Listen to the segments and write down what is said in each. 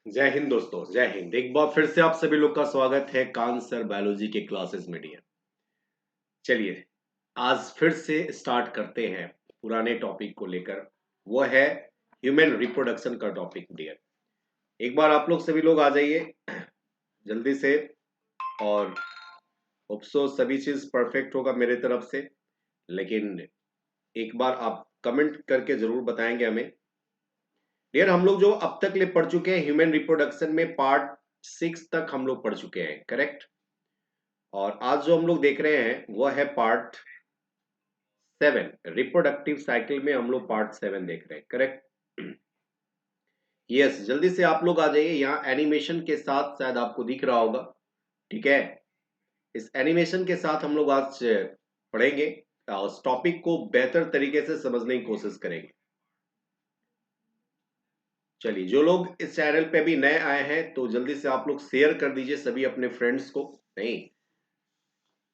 जय हिंद दोस्तों, जय हिंद। एक बार फिर से आप सभी लोग का स्वागत है कान सर बायोलॉजी के क्लासेस में डियर। चलिए आज फिर से स्टार्ट करते हैं पुराने टॉपिक को लेकर। वो है ह्यूमन रिप्रोडक्शन का टॉपिक डियर। एक बार आप लोग सभी लोग आ जाइए जल्दी से। और होप्सो सभी चीज परफेक्ट होगा मेरे तरफ से। लेकिन एक बार आप कमेंट करके जरूर बताएंगे हमें डियर। हम लोग जो अब तक ले पढ़ चुके हैं ह्यूमन रिप्रोडक्शन में पार्ट 6 तक हम लोग पढ़ चुके हैं, करेक्ट। और आज जो हम लोग देख रहे हैं वो है पार्ट 7। रिप्रोडक्टिव साइकिल में हम लोग पार्ट 7 देख रहे हैं, करेक्ट। यस, जल्दी से आप लोग आ जाइए। यहाँ एनिमेशन के साथ शायद आपको दिख रहा होगा, ठीक है। इस एनिमेशन के साथ हम लोग आज पढ़ेंगे और उस टॉपिक को बेहतर तरीके से समझने की कोशिश करेंगे। चलिए, जो लोग इस चैनल पे भी नए आए हैं तो जल्दी से आप लोग शेयर कर दीजिए सभी अपने फ्रेंड्स को। नहीं,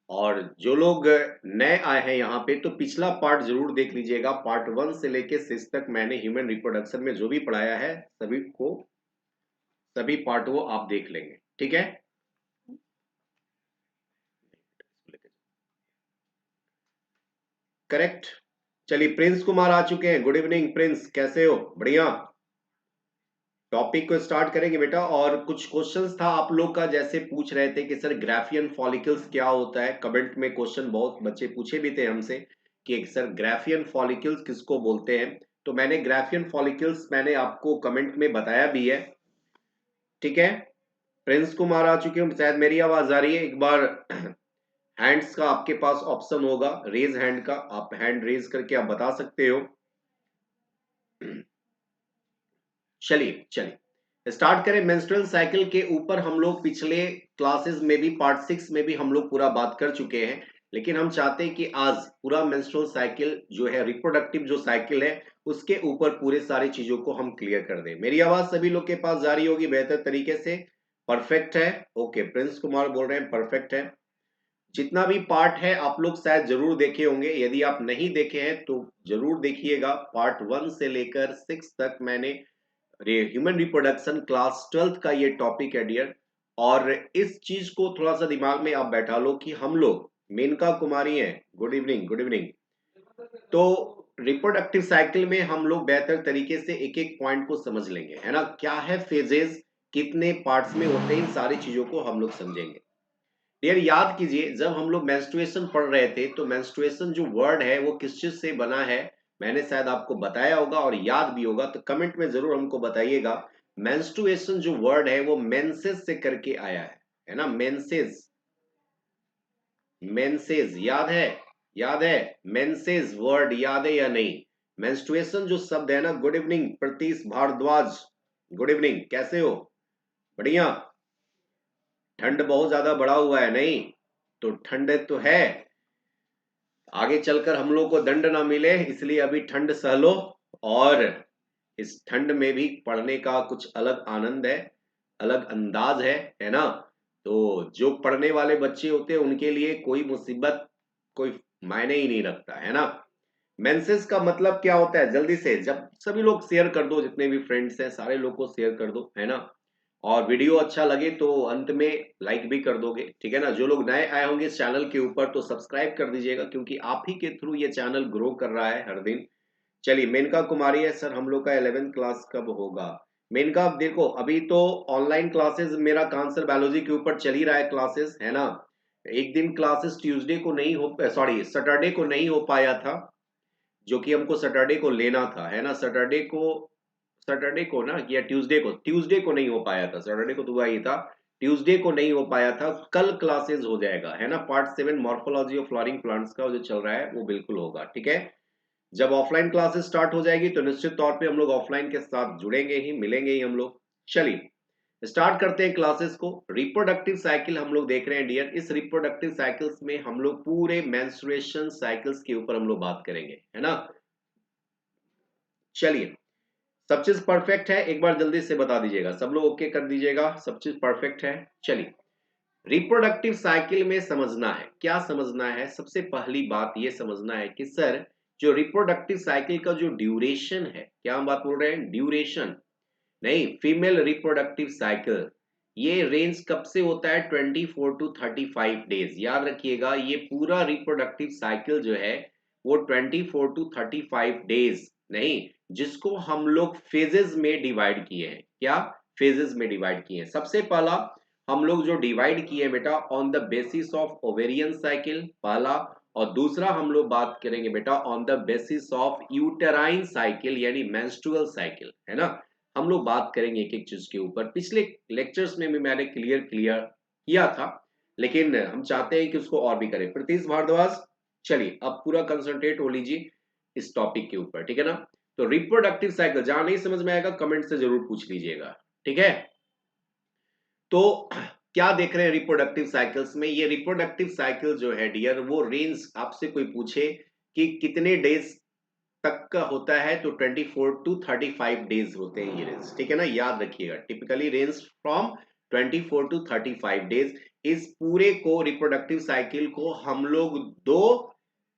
और जो लोग नए आए हैं यहाँ पे तो पिछला पार्ट जरूर देख लीजिएगा। पार्ट 1 से लेके 6 तक मैंने ह्यूमन रिप्रोडक्शन में जो भी पढ़ाया है सभी पार्ट वो आप देख लेंगे, ठीक है। करेक्ट। चलिए, प्रिंस कुमार आ चुके हैं। गुड इवनिंग प्रिंस, कैसे हो? बढ़िया। टॉपिक को स्टार्ट करेंगे बेटा। और कुछ क्वेश्चंस था आप लोग का, जैसे पूछ रहे थे कि सर ग्राफियन फॉलिकल्स क्या होता है। कमेंट में क्वेश्चन बहुत बच्चे पूछे भी थे हमसे कि सर ग्राफियन फॉलिकल्स किसको बोलते हैं। तो मैंने ग्राफियन फॉलिकल्स मैंने आपको कमेंट में बताया भी है, ठीक है। प्रिंस कुमार आ चुके हैं, शायद मेरी आवाज आ रही है। एक बार हैंड्स का आपके पास ऑप्शन होगा, रेज हैंड का, आप हैंड रेज करके आप बता सकते हो। चलिए चलिए स्टार्ट करें। मेंस्ट्रुअल साइकिल के ऊपर हम लोग पिछले क्लासेस में भी पार्ट 6 में भी हम लोग पूरा बात कर चुके हैं। लेकिन हम चाहते हैं कि आज पूरा मेंस्ट्रुअल साइकिल जो है, रिप्रोडक्टिव जो साइकिल है, उसके ऊपर पूरे सारी चीजों को हम क्लियर कर दें। मेरी आवाज सभी लोग के पास जा रही होगी बेहतर तरीके से? परफेक्ट है? ओके, प्रिंस कुमार बोल रहे हैं परफेक्ट है। जितना भी पार्ट है आप लोग शायद जरूर देखे होंगे। यदि आप नहीं देखे हैं तो जरूर देखिएगा। पार्ट 1 से लेकर 6 तक मैंने ह्यूमन रिप्रोडक्शन क्लास 12th का ये टॉपिक है डियर। और इस चीज को थोड़ा सा दिमाग में आप बैठा लो कि हम लोग, मेनका कुमारी हैं, गुड इवनिंग गुड इवनिंग। तो रिप्रोडक्टिव साइकिल में हम लोग बेहतर तरीके से एक एक पॉइंट को समझ लेंगे, है ना। क्या है फेजेस, कितने पार्ट्स में होते हैं, इन सारी चीजों को हम लोग समझेंगे। यार याद कीजिए, जब हम लोग मेंस्ट्रुएशन पढ़ रहे थे तो मेंस्ट्रुएशन जो वर्ड है वो किस चीज से बना है, मैंने शायद आपको बताया होगा और याद भी होगा। तो कमेंट में जरूर हमको बताइएगा। मेंस्ट्रुएशन जो वर्ड है वो मेंसेस से करके आया है ना। मेंसेस, मेंसेस याद है? याद है? मेंसेस वर्ड याद है या नहीं? मेंस्ट्रुएशन जो शब्द है ना। Good evening Pratish Bhardwaj, good evening, कैसे हो? बढ़िया। ठंड बहुत ज्यादा बढ़ा हुआ है नहीं? तो ठंड तो है, आगे चलकर हम लोग को दंड ना मिले इसलिए अभी ठंड सह लो। और इस ठंड में भी पढ़ने का कुछ अलग आनंद है, अलग अंदाज है ना। तो जो पढ़ने वाले बच्चे होते हैं उनके लिए कोई मुसीबत कोई मायने ही नहीं रखता, है ना। मेंसेस का मतलब क्या होता है? जल्दी से जब सभी लोग शेयर कर दो, जितने भी फ्रेंड्स हैं सारे लोग को शेयर कर दो, है ना। और वीडियो अच्छा लगे तो अंत में लाइक भी कर दोगे, ठीक है ना। जो लोग नए आए होंगे इस चैनल के ऊपर तो सब्सक्राइब कर दीजिएगा, क्योंकि आप ही के थ्रू ये चैनल ग्रो कर रहा है हर दिन। चलिए, मेनका कुमारी है, सर हम लोग का 11th क्लास कब होगा? मेनका देखो, अभी तो ऑनलाइन क्लासेस मेरा कांसर बायोलॉजी के ऊपर चल ही रहा है, क्लासेस, है ना। एक दिन क्लासेस ट्यूसडे को नहीं हो, सॉरी सैटरडे को नहीं हो पाया था, जो कि हमको सैटरडे को लेना था, है ना। सैटरडे को ना, या ट्यूसडे को नहीं हो पाया था। सैटरडे को तो हुआ ही था, ट्यूसडे को नहीं हो पाया था। कल क्लासेस हो जाएगा, है ना। Part 7 morphology of flowering plants का जो चल रहा है वो बिल्कुल होगा, ठीक है। जब ऑफलाइन क्लासेस स्टार्ट हो जाएगी तो निश्चित तौर पे हम लोग ऑफलाइन के साथ जुड़ेंगे ही, मिलेंगे ही हम लोग। चलिए स्टार्ट करते हैं क्लासेस को। रिप्रोडक्टिव साइकिल हम लोग देख रहे हैं डियर। इस रिप्रोडक्टिव साइकिल्स में हम लोग पूरे मेंस्ट्रुएशन साइकिल्स के ऊपर हम लोग बात करेंगे, है ना। चलिए, सब चीज परफेक्ट है? एक बार जल्दी से बता दीजिएगा, सब लोग ओके कर दीजिएगा, सब चीज परफेक्ट है। चलिए, रिप्रोडक्टिव साइकिल में समझना है, क्या समझना है? सबसे पहली बात ये समझना है कि सर जो रिप्रोडक्टिव साइकिल का जो ड्यूरेशन है, क्या हम बात बोल रहे हैं? ड्यूरेशन। नहीं, फीमेल रिप्रोडक्टिव साइकिल ये रेंज कब से होता है 24 टू 35 डेज। याद रखिएगा ये पूरा रिप्रोडक्टिव साइकिल जो है वो 24 टू 35 डेज नहीं, जिसको हम लोग फेजेस में डिवाइड किए हैं। क्या फेजेस में डिवाइड किए हैं? सबसे पहला हम लोग जो डिवाइड किए बेटा on the basis of ovarian cycle पहला, और दूसरा हम लोग बात करेंगे बेटा on the basis of uterine cycle यानी मेंस्ट्रुअल साइकिल, है ना। हम लोग बात करेंगे एक एक चीज के ऊपर। पिछले लेक्चर्स में भी मैंने क्लियर किया था, लेकिन हम चाहते हैं कि उसको और भी करें। प्रीतिश भारद्वाज, चलिए अब पूरा कंसंट्रेट हो लीजिए इस टॉपिक के ऊपर, ठीक है ना। तो रिप्रोडक्टिव साइकिल जहां नहीं समझ में आएगा कमेंट से जरूर पूछ लीजिएगा, ठीक है। तो क्या देख रहे हैं रिप्रोडक्टिव साइकिल्स में? ये रिप्रोडक्टिव साइकिल जो है डियर वो रेंज, आपसे कोई पूछे कि कितने डेज तक का होता है तो 24 टू 35 डेज होते हैं ये रेंज, ठीक है ना। याद रखिएगा typically range from 24 to 35 days. इस पूरे को रिप्रोडक्टिव साइकिल को हम लोग दो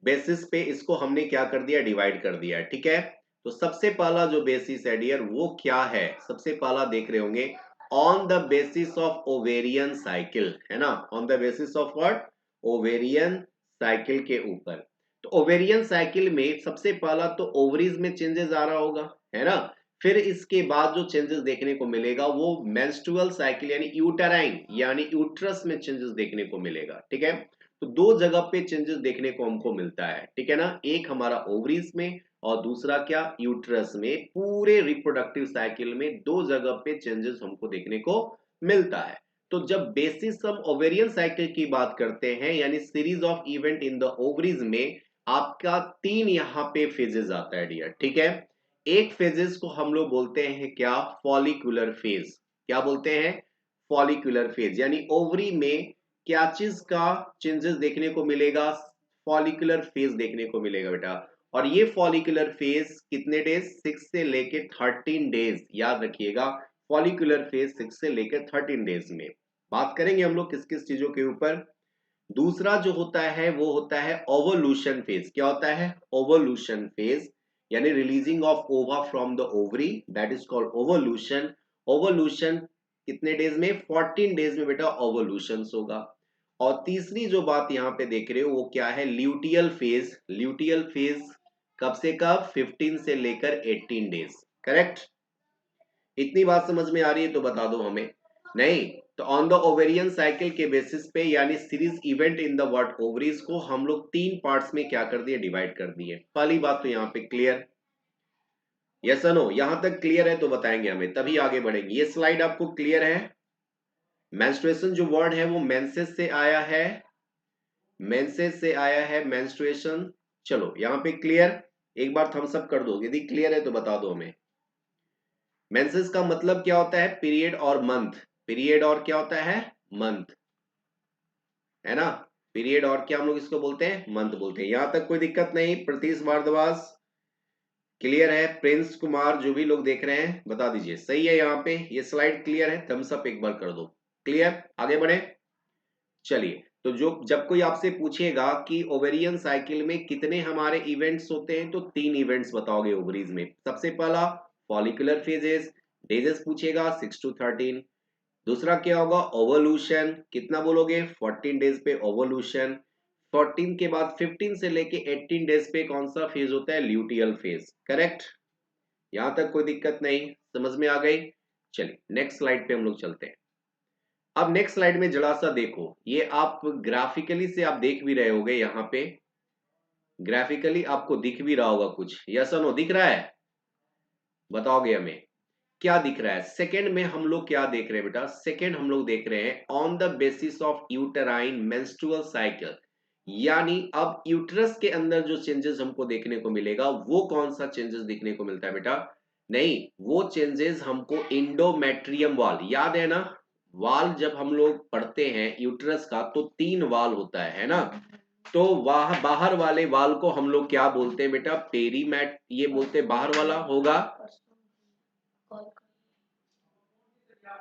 बेसिस पे इसको हमने क्या कर दिया, डिवाइड कर दिया, ठीक है। तो सबसे पहला जो बेसिस है डियर वो क्या है? सबसे पहला देख रहे होंगे on the basis of ovarian cycle, है ना। On the basis of what? Ovarian cycle के ऊपर। तो ओवेरियन साइकिल में सबसे पहला तो ओवरीज में चेंजेस आ रहा होगा, है ना। फिर इसके बाद जो चेंजेस देखने को मिलेगा वो मेंस्ट्रुअल साइकिल यानी यूटेराइन यानी यूट्रस में चेंजेस देखने को मिलेगा, ठीक है। तो दो जगह पे चेंजेस देखने को हमको मिलता है, ठीक है ना। एक हमारा ओवरीज में और दूसरा क्या, यूट्रस में। पूरे रिप्रोडक्टिव साइकिल में दो जगह पे चेंजेस हमको देखने को मिलता है। तो जब बेसिस हम ओवेरियन साइकिल की बात करते हैं यानी series of event in the ovaries में, आपका तीन यहाँ पे फेजेस आता है डियर, ठीक है। एक फेजेस को हम लोग बोलते हैं क्या, फॉलिकुलर फेज। क्या बोलते हैं? Follicular phase. यानी ओवरी में क्या चीज का चेंजेस देखने को मिलेगा? फॉलिकुलर फेज देखने को मिलेगा बेटा। और ये फॉलिकुलर फेज कितने डेज? 6 से लेके 13 डेज। याद रखिएगा फॉलिकुलर फेज 6 से लेकर 13 डेज में। बात करेंगे हम लोग किस किस चीजों के ऊपर। दूसरा जो होता है वो होता है ओवोल्यूशन फेज। क्या होता है? ओवोल्यूशन फेज यानी रिलीजिंग ऑफ ओवा from the ovary, that is called ovulation. Ovulation कितने डेज में? 14 डेज में बेटा ओवोल्यूशन होगा। और तीसरी जो बात यहाँ पे देख रहे हो वो क्या है, ल्यूटियल फेज। ल्यूटियल फेज कब से कब? 15 से लेकर 18 डेज, करेक्ट। इतनी बात समझ में आ रही है तो बता दो हमें। नहीं तो ऑन द ओवेरियन साइकिल के बेसिस पे यानी series event in the what, ovaries को हम लोग तीन पार्ट्स में क्या कर दिए, डिवाइड कर दिए। पहली बात तो यहाँ पे क्लियर, यस नो, यहां तक क्लियर है तो बताएंगे हमें तभी आगे बढ़ेंगे। ये स्लाइड आपको क्लियर है? मेंस्ट्रुएशन जो वर्ड है वो मेंसेस से आया है, मेंसेस से आया है मेंस्ट्रुएशन। चलो यहाँ पे क्लियर, एक बार थम्स अप कर दो यदि क्लियर है तो बता दो हमें। मेंसेस का मतलब क्या होता है? पीरियड और मंथ। पीरियड और क्या होता है? मंथ, है ना। पीरियड और क्या हम लोग इसको बोलते हैं? मंथ बोलते हैं। यहां तक कोई दिक्कत नहीं? प्रतीश भारद्वाज क्लियर है? प्रिंस कुमार, जो भी लोग देख रहे हैं बता दीजिए सही है। यहाँ पे ये स्लाइड क्लियर है? थम्स अप एक बार कर दो। क्लियर, आगे बढ़े। चलिए तो जो जब कोई आपसे पूछेगा कि ओवेरियन साइकिल में कितने हमारे इवेंट्स होते हैं तो तीन इवेंट्स बताओगे ओवरीज में। सबसे पहला फॉलिकुलर फेजेस, डेजेस पूछेगा 6 टू 13। दूसरा क्या होगा? ओवोल्यूशन, कितना बोलोगे? 14 डेज पे ओवोल्यूशन। 14 के बाद 15 से लेके 18 डेज पे कौन सा फेज होता है? Luteal phase, correct. यहां तक कोई दिक्कत नहीं? समझ में आ गई? चलिए नेक्स्ट स्लाइड पे हम लोग चलते हैं। अब नेक्स्ट स्लाइड में जरा सा देखो, ये आप ग्राफिकली से आप देख भी रहे होगे, यहाँ पे ग्राफिकली आपको दिख भी रहा होगा कुछ, यस और नो, दिख रहा है? बताओगे हमें क्या दिख रहा है। सेकंड में हम लोग क्या देख रहे हैं बेटा? सेकंड हम लोग देख रहे हैं on the basis of uterine menstrual cycle. यानी अब यूट्रस के अंदर जो चेंजेस हमको देखने को मिलेगा वो कौन सा चेंजेस देखने को मिलता है बेटा? नहीं, वो चेंजेस हमको इंडोमेट्रियम वाल, याद है ना। वाल जब हम लोग पढ़ते हैं यूट्रस का तो तीन वाल होता है ना। तो वह बाहर वाले वाल को हम लोग क्या बोलते हैं बेटा? पेरीमेट, ये बोलते हैं बाहर वाला होगा।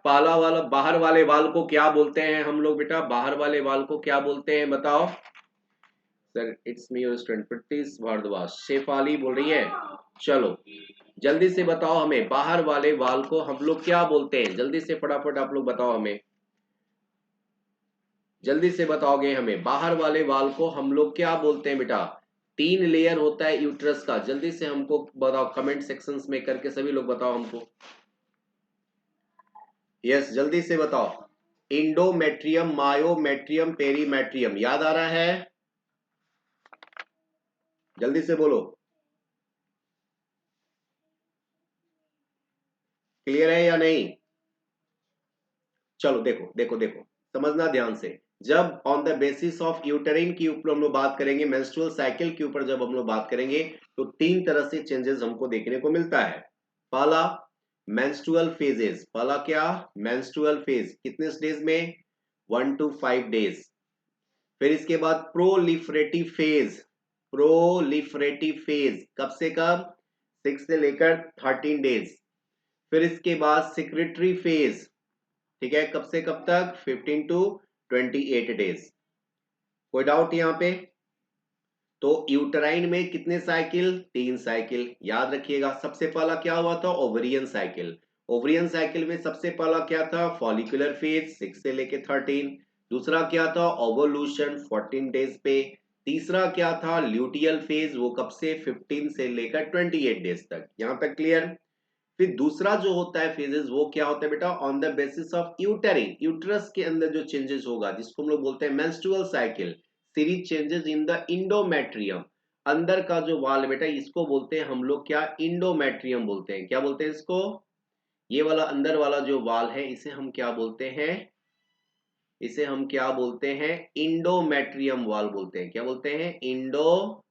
पाला वाला बाहर वाले वाल को क्या बोलते हैं हम लोग बेटा? बाहर वाले वाल को क्या बोलते हैं बताओ? Sir it's me your student Preetish Bhardwaj, Shefali बोल रही है। चलो जल्दी से बताओ हमें, बाहर वाले वाल को हम लोग क्या बोलते हैं? जल्दी से फटाफट आप लोग बताओ हमें, जल्दी से बताओगे हमें, बाहर वाले वाल को हम लोग क्या बोलते हैं बेटा? 3 लेयर होता है यूट्रस का, जल्दी से हमको बताओ, कमेंट सेक्शंस में करके सभी लोग बताओ हमको। यस, जल्दी से बताओ। इंडोमेट्रियम, मायोमेट्रियम, पेरीमेट्रियम, याद आ रहा है? जल्दी से बोलो। क्लियर है या नहीं? चलो देखो देखो देखो, समझना ध्यान से। जब ऑन द बेसिस ऑफ यूटेरिन के ऊपर हम लोग बात करेंगे, मेंस्ट्रुअल साइकिल के ऊपर जब हम लोग बात करेंगे, तो 3 तरह से चेंजेस हमको देखने को मिलता है। पहला मेंस्ट्रुअल फेजेस, पहला क्या? मेंस्ट्रुअल फेज, कितने डेज में? 1 to 5 डेज। फिर इसके बाद प्रोलिफरेटिव फेज, प्रोलिफरेटिव फेज कब से कब? 6 से लेकर 13 डेज। फिर इसके बाद सेक्रेटरी फेज, ठीक है, कब से कब तक? 15 to 28 डेज। कोई डाउट यहाँ पे? तो यूटेराइन में कितने साइकिल? 3 साइकिल, याद रखिएगा। सबसे पहला क्या हुआ था? Ovarian cycle. ओवरियन साइकिल में सबसे पहला क्या था? फॉलिकुलर फेज 6 से लेके 13। दूसरा क्या था? ओवोल्यूशन 14 डेज पे। तीसरा क्या था? ल्यूटियल फेज, वो कब से? 15 से लेकर 28 डेज तक। यहां तक क्लियर? फिर दूसरा जो होता है फेजेस, वो क्या होता है बेटा? On the basis of यूटेरिन, uterus के अंदर जो चेंजेस होगा, जिसको हम लोग बोलते हैं menstrual cycle, series changes in the endometrium, अंदर का जो वाल है बेटा, इसको बोलते हैं हम लोग क्या? इंडोमेट्रियम बोलते हैं। क्या बोलते हैं इसको? ये वाला अंदर वाला जो वाल है, इसे हम क्या बोलते हैं? इसे हम क्या बोलते हैं? इंडोमेट्रियम वाल बोलते हैं। क्या बोलते हैं? इंडोमेट्रियम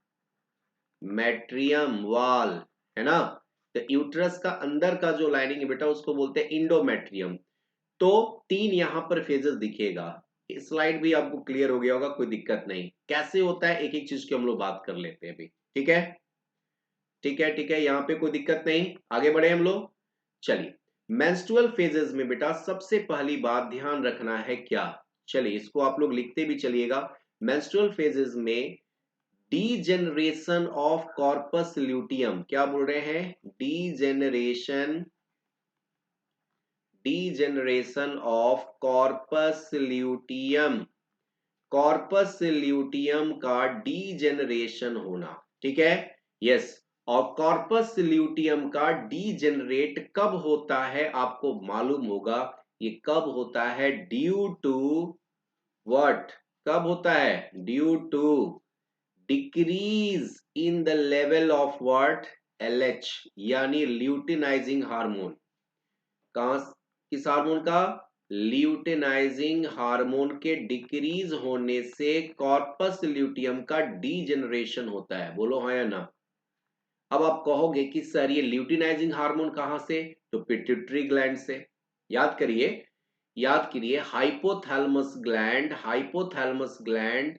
वाल, है ना? तो यूट्रस का अंदर का जो लाइनिंग है बेटा, उसको बोलते हैं इंडोमेट्रियम। तो 3 यहां पर फेजेस दिखेगा। स्लाइड भी आपको क्लियर हो गया होगा, कोई दिक्कत नहीं। कैसे होता है, एक एक चीज की हम लोग बात कर लेते हैं अभी, ठीक है? ठीक है, ठीक है, यहाँ पे कोई दिक्कत नहीं, आगे बढ़े हम लोग। चलिए, मेंस्ट्रुअल फेजेस में बेटा सबसे पहली बात ध्यान रखना है क्या? चलिए, इसको आप लोग लिखते भी चलिएगा। मेंस्ट्रुअल फेजेस में डीजेनरेशन ऑफ कॉर्पस ल्यूटियम, क्या बोल रहे हैं? Degeneration, degeneration of corpus luteum, corpus luteum का डीजेनरेशन होना, ठीक है? यस। और कॉर्पस ल्यूटियम का डीजेनरेट कब होता है आपको मालूम होगा। ये कब होता है? Due to what? कब होता है? Due to decrease in the level of what? LH, यानी ल्यूटिनाइजिंग हार्मोन। कहां? किस हार्मोन का? ल्यूटेनाइजिंग हार्मोन के डिक्रीज होने से कॉर्पस ल्यूटियम का डीजेनरेशन होता है। बोलो हाँ या ना? अब आप कहोगे कि सर ये ल्यूटिनाइजिंग हार्मोन कहां से? तो पिट्यूटरी ग्लैंड से। याद करिए, याद करिए, hypothalamus gland, hypothalamus gland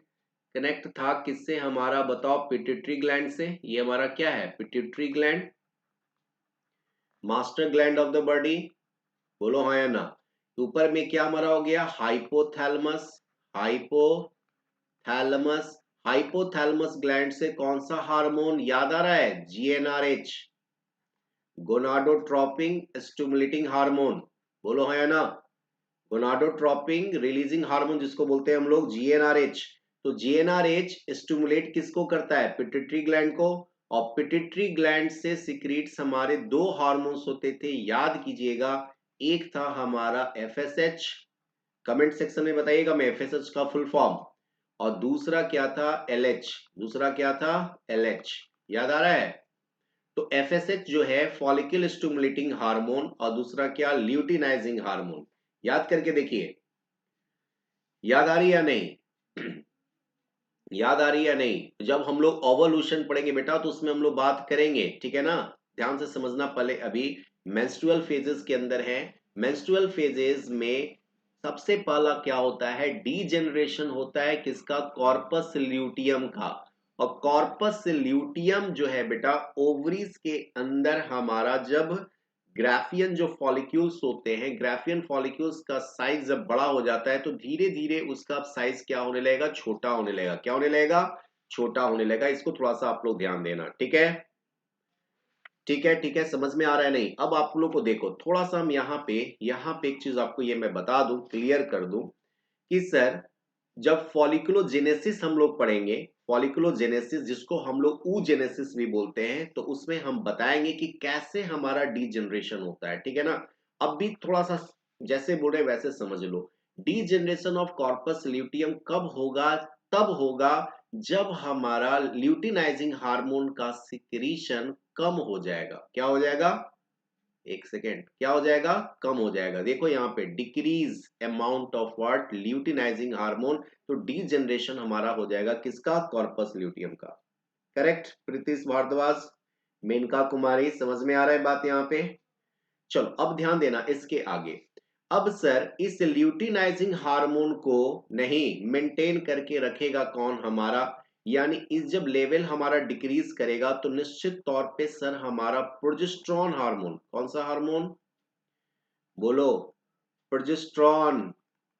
connect था किससे हमारा? बताओ, पिट्यूटरी ग्लैंड से। ये हमारा क्या है? Pituitary gland, master gland of the body. बोलो हाँ या ना? ऊपर में क्या हमारा हो गया? Hypothalamus, hypothalamus. हाइपोथैलेमस ग्लैंड से कौन सा हार्मोन याद आ रहा है? GnRH, gonadotropin stimulating hormone. बोलो हाँ या ना? गोनाडोट्रोपिंग रिलीजिंग हार्मोन जिसको बोलते हैं हम लोग GnRH। तो GnRH स्टिमुलेट किसको करता है? पिट्यूटरी ग्लैंड को। और पिट्यूटरी ग्लैंड से सिक्रीट्स हमारे 2 हार्मोन्स होते थे, याद कीजिएगा। एक था हमारा FSH, कमेंट सेक्शन में बताइएगा मैं FSH का फुल फॉर्म। और दूसरा क्या था? LH। दूसरा क्या था? LH, याद आ रहा है? तो FSH जो है फॉलिकल स्टिमुलेटिंग हार्मोन, और दूसरा क्या? Luteinizing hormone. याद करके देखिए, याद आ रही है या नहीं? याद आ रही है या नहीं? जब हम लोग ओवोल्यूशन पढ़ेंगे बेटा, तो उसमें हम लोग बात करेंगे, ठीक है ना? ध्यान से समझना। पहले अभी मेंस्ट्रुअल फेजेस के अंदर है। मेंस्ट्रुअल फेजेस में सबसे पहला क्या होता है? डीजेनरेशन होता है किसका? कॉर्पस ल्यूटियम का। और कॉर्पस ल्यूटियम जो है बेटा, ओवरीज के अंदर हमारा जब ग्राफियन जो फॉलिक्यूल्स होते हैं, ग्राफियन फॉलिक्यूल्स का साइज जब बड़ा हो जाता है, तो धीरे धीरे उसका साइज क्या होने लगेगा? छोटा होने लगेगा। क्या होने लगेगा? छोटा होने लगेगा। इसको थोड़ा सा आप लोग ध्यान देना, ठीक है? ठीक है, समझ में आ रहा है नहीं? अब आप लोग को देखो थोड़ा सा हम यहाँ पे एक चीज आपको ये मैं बता दूं, क्लियर कर दूं कि सर जब फॉलिकुलोजेनेसिस हम लोग पढ़ेंगे, फॉलिकुलोजेनेसिस जिसको हम लोग ऊजेनेसिस भी बोलते हैं, तो उसमें हम बताएंगे कि कैसे हमारा डीजेनरेशन होता है, ठीक है ना? अब भी थोड़ा सा जैसे बोले वैसे समझ लो। डीजेनरेशन ऑफ कॉर्पस ल्यूटियम कब होगा? तब होगा जब हमारा ल्यूटिनाइजिंग हार्मोन का सिक्रीशन कम हो जाएगा। क्या हो जाएगा? एक सेकेंड, क्या हो जाएगा? कम हो जाएगा। देखो यहाँ पे decrease amount of what? Luteinizing hormone. तो डीजनरेशन हमारा हो जाएगा किसका? कॉर्पस ल्यूटियम का। करेक्ट प्रीतिश भारद्वाज, मेनका कुमारी, समझ में आ रहा है बात यहाँ पे? चलो अब ध्यान देना इसके आगे। अब सर इस ल्यूटिनाइजिंग हार्मोन को नहीं मेंटेन करके रखेगा कौन? हमारा, यानी इस जब लेवल हमारा डिक्रीज करेगा तो निश्चित तौर पे सर हमारा प्रोजेस्टेरॉन हार्मोन, कौन सा हार्मोन बोलो? प्रोजेस्टेरॉन,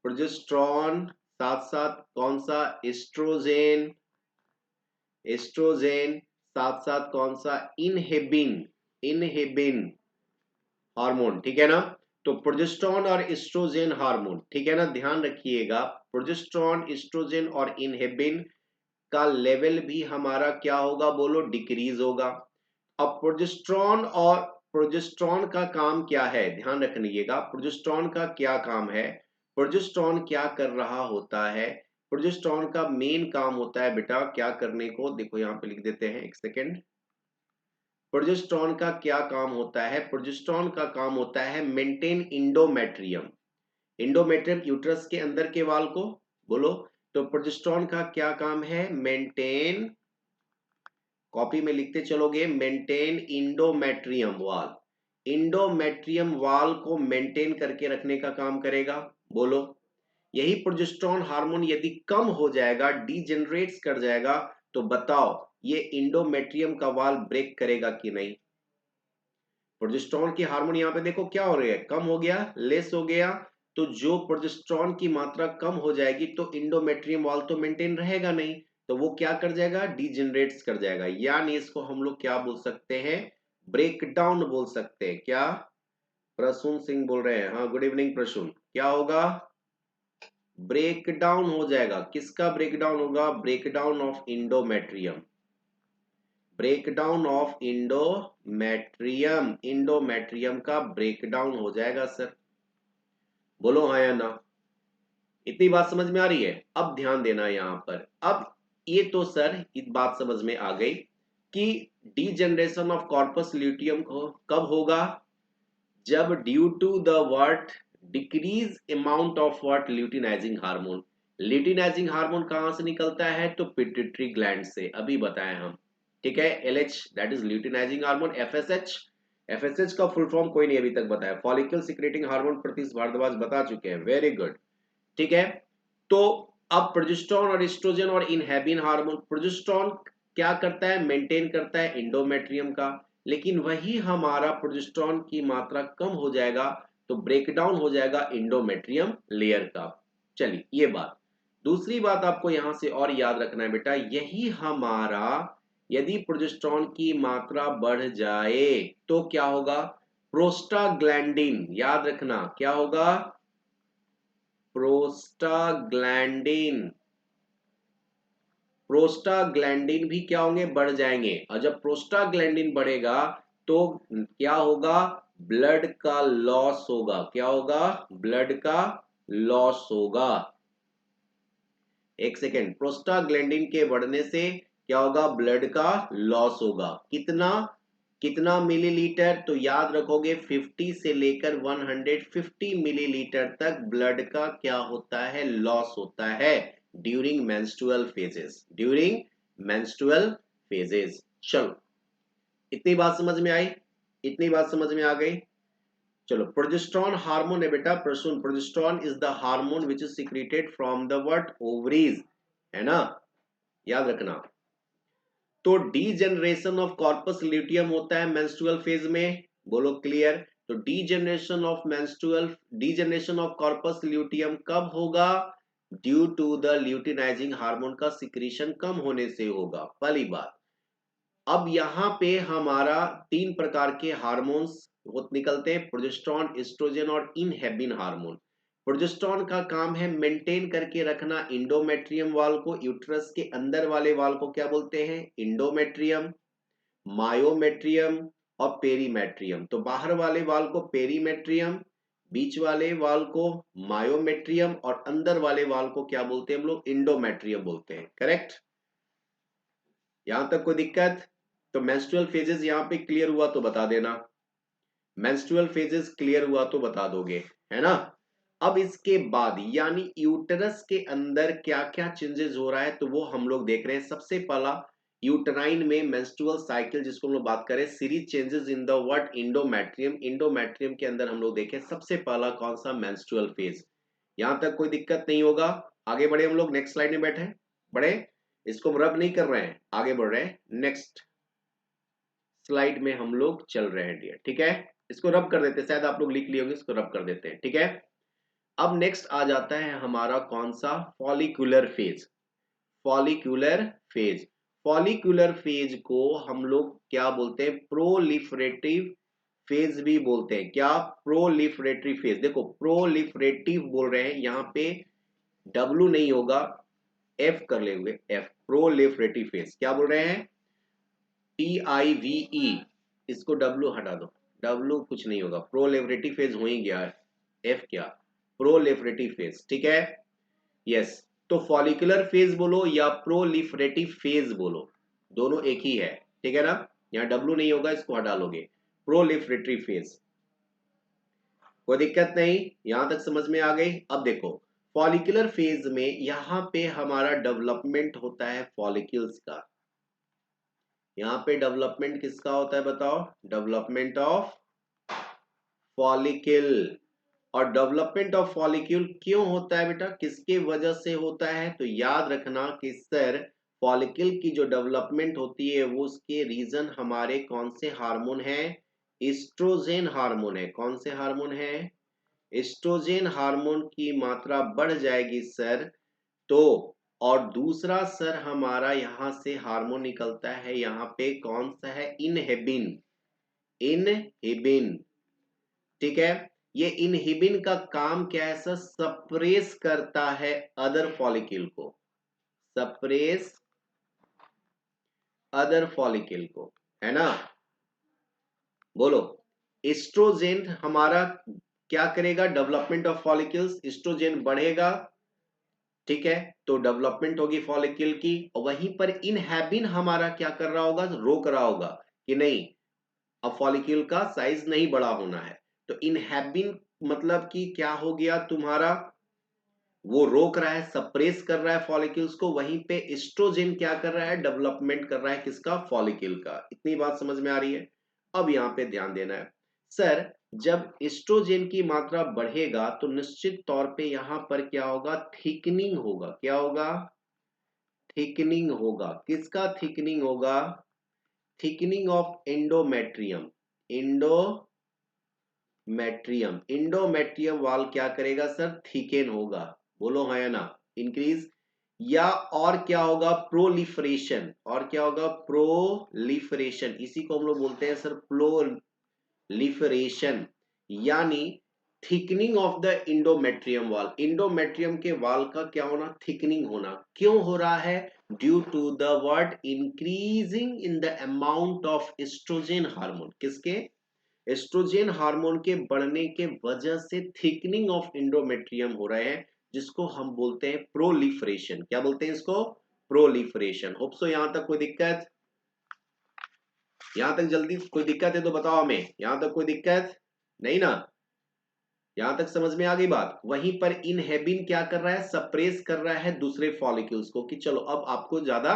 प्रोजेस्टेरॉन, साथ साथ कौन सा? एस्ट्रोजेन, एस्ट्रोजेन, साथ साथ कौन सा? इनहिबिन, इनहिबिन हार्मोन, ठीक है ना? तो प्रोजेस्टेरॉन और एस्ट्रोजेन हार्मोन, ठीक है ना? ध्यान रखिएगा, प्रोजेस्टेरॉन, एस्ट्रोजेन और इनहिबिन का लेवल भी हमारा क्या होगा बोलो? डिक्रीज होगा। अब प्रोजेस्टेरॉन और प्रोजेस्टेरॉन का काम क्या है? ध्यान रखिएगा, प्रोजेस्टेरॉन का क्या काम है? प्रोजेस्टेरॉन क्या कर रहा होता है? प्रोजेस्टेरॉन का मेन काम होता है बेटा क्या करने को? देखो यहाँ पे लिख देते हैं, एक सेकेंड। प्रोजेस्टेरॉन का क्या काम होता है? प्रोजेस्टेरॉन का काम होता है मेंटेन इंडोमेट्रियम, इंडोमेट्रियम यूट्रस के अंदर के वाल को, बोलो। तो प्रोजेस्टेरॉन का क्या काम है? मेंटेन, कॉपी में लिखते चलोगे, मेंटेन इंडोमेट्रियम वाल, इंडोमेट्रियम वाल को मेंटेन करके रखने का काम करेगा, बोलो। यही प्रोजेस्टेरॉन हार्मोन यदि कम हो जाएगा, डीजेनरेट्स कर जाएगा, तो बताओ ये इंडोमेट्रियम का वाल ब्रेक करेगा कि नहीं? प्रोजेस्टेरॉन की हार्मोन यहाँ पे देखो क्या हो रही है? कम हो गया, लेस हो गया। तो जो प्रोजेस्टेरॉन की मात्रा कम हो जाएगी तो इंडोमेट्रियम वाल तो मेंटेन रहेगा नहीं, तो वो क्या कर जाएगा? डीजेनरेट्स कर जाएगा। यानी इसको हम लोग क्या बोल सकते हैं? ब्रेकडाउन बोल सकते हैं। क्या? प्रसून सिंह बोल रहे हैं, हाँ गुड इवनिंग प्रसून। क्या होगा? ब्रेकडाउन हो जाएगा। किसका ब्रेकडाउन होगा? Breakdown of endometrium, breakdown of endometrium, endometrium का ब्रेकडाउन हो जाएगा सर, बोलो हाँ या ना? इतनी बात समझ में आ रही है? अब ध्यान देना यहाँ पर। अब ये तो सर इस बात समझ में आ गई कि डीजनरेशन ऑफ कॉर्पस ल्यूटियम कब होगा? जब due to the what? Decrease amount of what? Luteinizing hormone. Luteinizing hormone कहां से निकलता है? तो पिट्यूटरी ग्लैंड से, अभी बताएं हम, ठीक है? LH that is luteinizing hormone. FSH, FSH का फुल फॉर्म कोई नहीं अभी तक बताया। Follicle secreting hormone Pratish Bhardwaj बता चुके हैं, वेरी गुड, ठीक है? तो अब प्रोजेस्टेरॉन और एस्ट्रोजन और इनहिबिन हार्मोन, प्रोजेस्टेरॉन क्या करता है? मेंटेन करता है इंडोमेट्रियम का, लेकिन वही हमारा प्रोजेस्टेरॉन की मात्रा कम हो जाएगा तो ब्रेकडाउन हो जाएगा इंडोमेट्रियम लेयर का। चलिए ये बात। दूसरी बात आपको यहां से और याद रखना है बेटा, यही हमारा यदि प्रोजेस्टेरॉन की मात्रा बढ़ जाए तो क्या होगा? प्रोस्टाग्लैंडिन, याद रखना क्या होगा? प्रोस्टाग्लैंडिन, प्रोस्टाग्लैंडिन भी क्या होंगे? बढ़ जाएंगे। और जब प्रोस्टाग्लैंडिन बढ़ेगा तो क्या होगा? ब्लड का लॉस होगा। क्या होगा? ब्लड का लॉस होगा। एक सेकेंड, प्रोस्टाग्लैंडिन के बढ़ने से क्या होगा? ब्लड का लॉस होगा। कितना? कितना मिलीलीटर? तो याद रखोगे 50 से लेकर 150 मिलीलीटर तक ब्लड का क्या होता है? लॉस होता है during menstrual phases, during menstrual phases. चलो इतनी बात समझ में आई? इतनी बात समझ में आ गई? चलो प्रोजेस्टेरॉन हार्मोन है बेटा, Prasoon, progesterone is the hormone which is secreted from the what? Ovaries, है ना? याद रखना। तो डीजेनरेशन ऑफ कॉर्पस ल्यूटियम होता है मेंस्ट्रुअल फेज में, बोलो क्लियर। तो डीजेनरेशन ऑफ कॉर्पस ल्यूटियम कब होगा? Due to the luteinizing hormone का सिक्रीशन कम होने से होगा, पहली बात। अब यहाँ पे हमारा 3 प्रकार के हार्मोन्स निकलते हैं, प्रोजेस्टेरॉन, एस्ट्रोजन और इनहेबिन हार्मोन। प्रोजेस्टेरॉन का काम है मेंटेन करके रखना इंडोमेट्रियम वाल को, यूट्रस के अंदर वाले वाल को क्या बोलते हैं, इंडोमेट्रियम, मायोमेट्रियम और पेरीमेट्रियम। तो बाहर वाले वाल को पेरीमेट्रियम, बीच वाले वाल को मायोमेट्रियम और अंदर वाले वाल को क्या बोलते हैं हम लोग, इंडोमेट्रियम बोलते हैं। करेक्ट, यहां तक कोई दिक्कत? तो मेंस्ट्रुअल फेजेस यहाँ पे क्लियर हुआ तो बता देना, मेंस्ट्रुअल फेजेस क्लियर हुआ तो बता दोगे, है ना। अब इसके बाद यानी यूटरस के अंदर क्या क्या चेंजेस हो रहा है तो वो हम लोग देख रहे हैं। सबसे पहला यूटराइन में मेंस्ट्रुअल साइकिल जिसको हम लोग बात करें, series changes in the what, endometrium. Endometrium के अंदर हम लोग देखें सबसे पहला कौन सा, मेंस्ट्रुअल फेज। यहां तक कोई दिक्कत नहीं होगा। आगे बढ़े हम लोग, नेक्स्ट स्लाइड में बैठे बढ़े, इसको हम रब नहीं कर रहे हैं, आगे बढ़ रहे हैं। नेक्स्ट स्लाइड में हम लोग चल रहे हैं डियर, ठीक है। इसको रब कर देते हैं, शायद आप लोग लिख लिए होंगे, इसको रब कर देते हैं, ठीक है। अब नेक्स्ट आ जाता है हमारा कौन सा, follicular phase. Follicular phase, follicular phase को हम लोग क्या बोलते हैं, प्रोलिफरेटिव फेज भी बोलते हैं। क्या, प्रोलिफरेटिव फेज। देखो प्रोलिफरेटिव बोल रहे हैं, यहाँ पे डब्लू नहीं होगा, एफ कर ले हुए, एफ, प्रोलिफरेटिव फेज। क्या बोल रहे हैं, PIVE, इसको डब्लू हटा दो, डब्लू कुछ नहीं होगा, प्रोलिफरेटिव फेज हो ही गया है, एफ क्या, प्रोलिफरेटिव फेज, ठीक है। यस, तो फॉलिकुलर फेज बोलो या प्रोलिफरेटिव फेज बोलो, दोनों एक ही है, ठीक है ना। यहाँ डब्लू नहीं होगा, इसको हटा लोगे, प्रोलिफरेटिव फेज। कोई दिक्कत नहीं, यहां तक समझ में आ गई। अब देखो फॉलिकुलर फेज में यहाँ पे हमारा डेवलपमेंट होता है फॉलिक्यूल्स का। यहाँ पे डेवलपमेंट किसका होता है बताओ, डेवलपमेंट ऑफ फॉलिक्यूल। और डेवलपमेंट ऑफ फॉलिक्यूल क्यों होता है बेटा, किसके वजह से होता है, तो याद रखना कि सर फॉलिक्यूल की जो डेवलपमेंट होती है वो उसके रीजन हमारे कौन से हार्मोन है, एस्ट्रोजन हार्मोन है। कौन से हार्मोन है, एस्ट्रोजन हार्मोन की मात्रा बढ़ जाएगी सर तो, और दूसरा सर हमारा यहां से हार्मोन निकलता है, यहाँ पे कौन सा है, इनहिबिन, इनहिबिन, ठीक है। ये इनहिबिन का काम क्या है सर, सप्रेस करता है अदर फॉलिक्यूल को, सप्रेस अदर फॉलिक्यूल को, है ना। बोलो, एस्ट्रोजन हमारा क्या करेगा, डेवलपमेंट ऑफ फॉलिक्यूल्स, एस्ट्रोजन बढ़ेगा, ठीक है, तो डेवलपमेंट होगी फॉलिक्यूल की। और वहीं पर इनहेबिन हमारा क्या कर रहा होगा, रोक रहा होगा कि नहीं, अब फॉलिक्यूल का साइज नहीं बड़ा होना है। तो इनहेबिन मतलब कि क्या हो गया तुम्हारा, वो रोक रहा है, सप्रेस कर रहा है फॉलिक्यूल्स को। वहीं पे एस्ट्रोजन क्या कर रहा है, डेवलपमेंट कर रहा है किसका, फॉलिक्यूल का। इतनी बात समझ में आ रही है। अब यहाँ पे ध्यान देना है सर, जब एस्ट्रोजन की मात्रा बढ़ेगा तो निश्चित तौर पे यहाँ पर क्या होगा, थिकनिंग होगा। क्या होगा, थिकनिंग होगा। किसका थिकनिंग होगा, thickening of endometrium, endometrium. Endometrium वाल क्या करेगा सर, थिकेन होगा। बोलो हाँ या ना, इंक्रीज। या और क्या होगा, प्रोलिफरेशन। और क्या होगा, प्रोलिफरेशन, इसी को हम लोग बोलते हैं सर प्रोलिफरेशन, यानी थिकनिंग ऑफ द इंडोमेट्रियम वाल। इंडोमेट्रियम के वाल का क्या होना, थिकनिंग होना। क्यों हो रहा है, due to the word increasing in the amount of oestrogen hormone. किसके, एस्ट्रोजन हार्मोन के बढ़ने के वजह से थिकनिंग ऑफ इंडोमेट्रियम हो रहे हैं, जिसको हम बोलते हैं प्रोलिफरेशन। क्या बोलते हैं इसको, प्रोलिफरेशन। होप सो यहां तक कोई दिक्कत, यहां तक जल्दी कोई दिक्कत है तो बताओ हमें, यहां तक कोई दिक्कत नहीं ना, यहां तक समझ में आ गई बात। वहीं पर इनहेबिन क्या कर रहा है, सप्रेस कर रहा है दूसरे फॉलिक्यूल्स को कि चलो अब आपको ज्यादा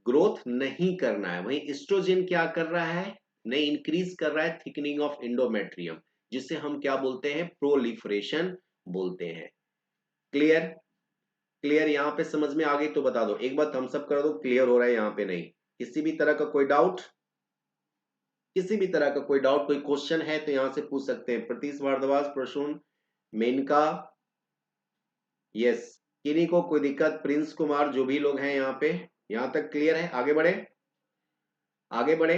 ग्रोथ नहीं करना है। वहीं एस्ट्रोजन क्या कर रहा है, नहीं, इंक्रीज कर रहा है थिकनिंग ऑफ इंडोमेट्रियम, जिसे हम क्या बोलते हैं, प्रोलिफरेशन बोलते हैं। क्लियर, क्लियर यहां पे समझ में आ गई तो बता दो, एक बार थम्स अप कर दो, क्लियर हो रहा है यहाँ पे नहीं। किसी भी तरह का कोई डाउट, किसी भी तरह का कोई डाउट, कोई क्वेश्चन है तो यहां से पूछ सकते हैं। प्रतीश भारद्वाज, प्रसून, मेनका, यस, किन्हीं को कोई दिक्कत, प्रिंस कुमार, जो भी लोग हैं यहाँ पे, यहां तक क्लियर है, आगे बढ़े। आगे बढ़े।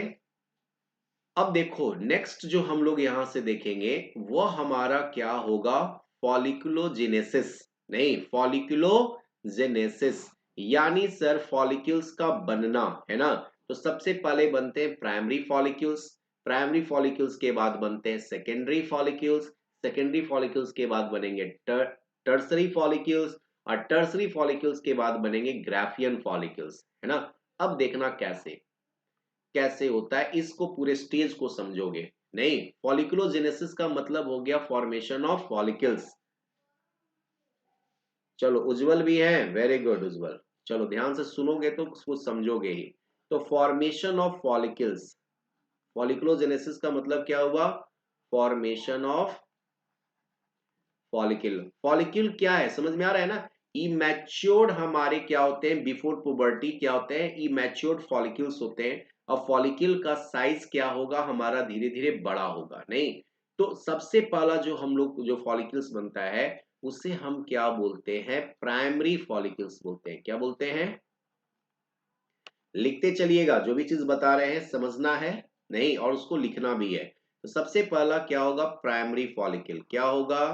अब देखो नेक्स्ट जो हम लोग यहां से देखेंगे वो हमारा क्या होगा, फॉलिकुलोजेनेसिस, नहीं फॉलिकुलोजेनेसिस, यानी सर फॉलिक्यूल्स का बनना है ना। तो सबसे पहले बनते हैं प्राइमरी फॉलिक्यूल्स, प्राइमरी फॉलिक्यूल्स के बाद बनते हैं सेकेंडरी फॉलिक्यूल्स, सेकेंडरी फॉलिक्यूल्स के बाद बनेंगे टर्सरी फॉलिक्यूल्स, और टर्सरी फॉलिक्यूल्स के बाद बनेंगे ग्राफियन फॉलिक्यूल्स, है ना। अब देखना कैसे कैसे होता है, इसको पूरे स्टेज को समझोगे। नहीं, फॉलिकुलोजेनेसिस का मतलब हो गया फॉर्मेशन ऑफ फॉलिकल्स। चलो उज्जवल भी है, वेरी गुड उज्जवल। चलो ध्यान से सुनोगे तो कुछ समझोगे ही। तो फॉर्मेशन ऑफ फॉलिकल्स, फॉलिकुलोजेनेसिस का मतलब क्या हुआ, फॉर्मेशन ऑफ फॉलिकल। फॉलिकल क्या है समझ में आ रहा है ना। इमैच्योर्ड हमारे क्या होते हैं, बिफोर पुबर्टी क्या होते हैं, इमैच्योर्ड फॉलिकल्स होते हैं। और फॉलिकल का साइज क्या होगा हमारा, धीरे धीरे बड़ा होगा। नहीं, तो सबसे पहला जो हम लोग जो फॉलिकल्स बनता है उसे हम क्या बोलते हैं, प्राइमरी फॉलिकल्स बोलते हैं। क्या बोलते हैं, लिखते चलिएगा, जो भी चीज बता रहे हैं समझना है, नहीं और उसको लिखना भी है। तो सबसे पहला क्या होगा, प्राइमरी फॉलिकल। क्या होगा,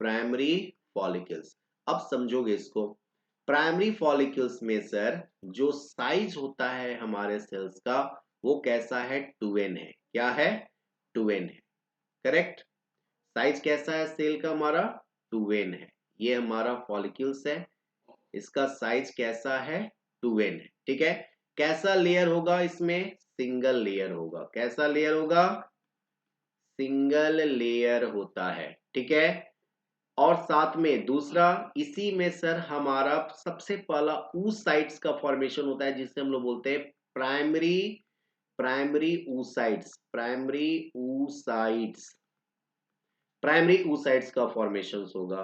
प्राइमरी फॉलिकल्स। अब समझोगे इसको, प्राइमरी फॉलिकल्स में सर जो साइज होता है हमारे सेल्स का वो कैसा है, 2n है। क्या है, 2n है, करेक्ट। साइज कैसा है सेल का हमारा, 2n है। ये हमारा फॉलिकल्स है, इसका साइज कैसा है, 2n है, ठीक है। कैसा लेयर होगा इसमें, सिंगल लेयर होगा। कैसा लेयर होगा, सिंगल लेयर होता है, ठीक है। और साथ में दूसरा, इसी में सर हमारा सबसे पहला ऊसाइड्स का फॉर्मेशन होता है जिसे हम लोग बोलते हैं primary primary oocytes, primary oocytes, primary oocytes का फॉर्मेशन होगा।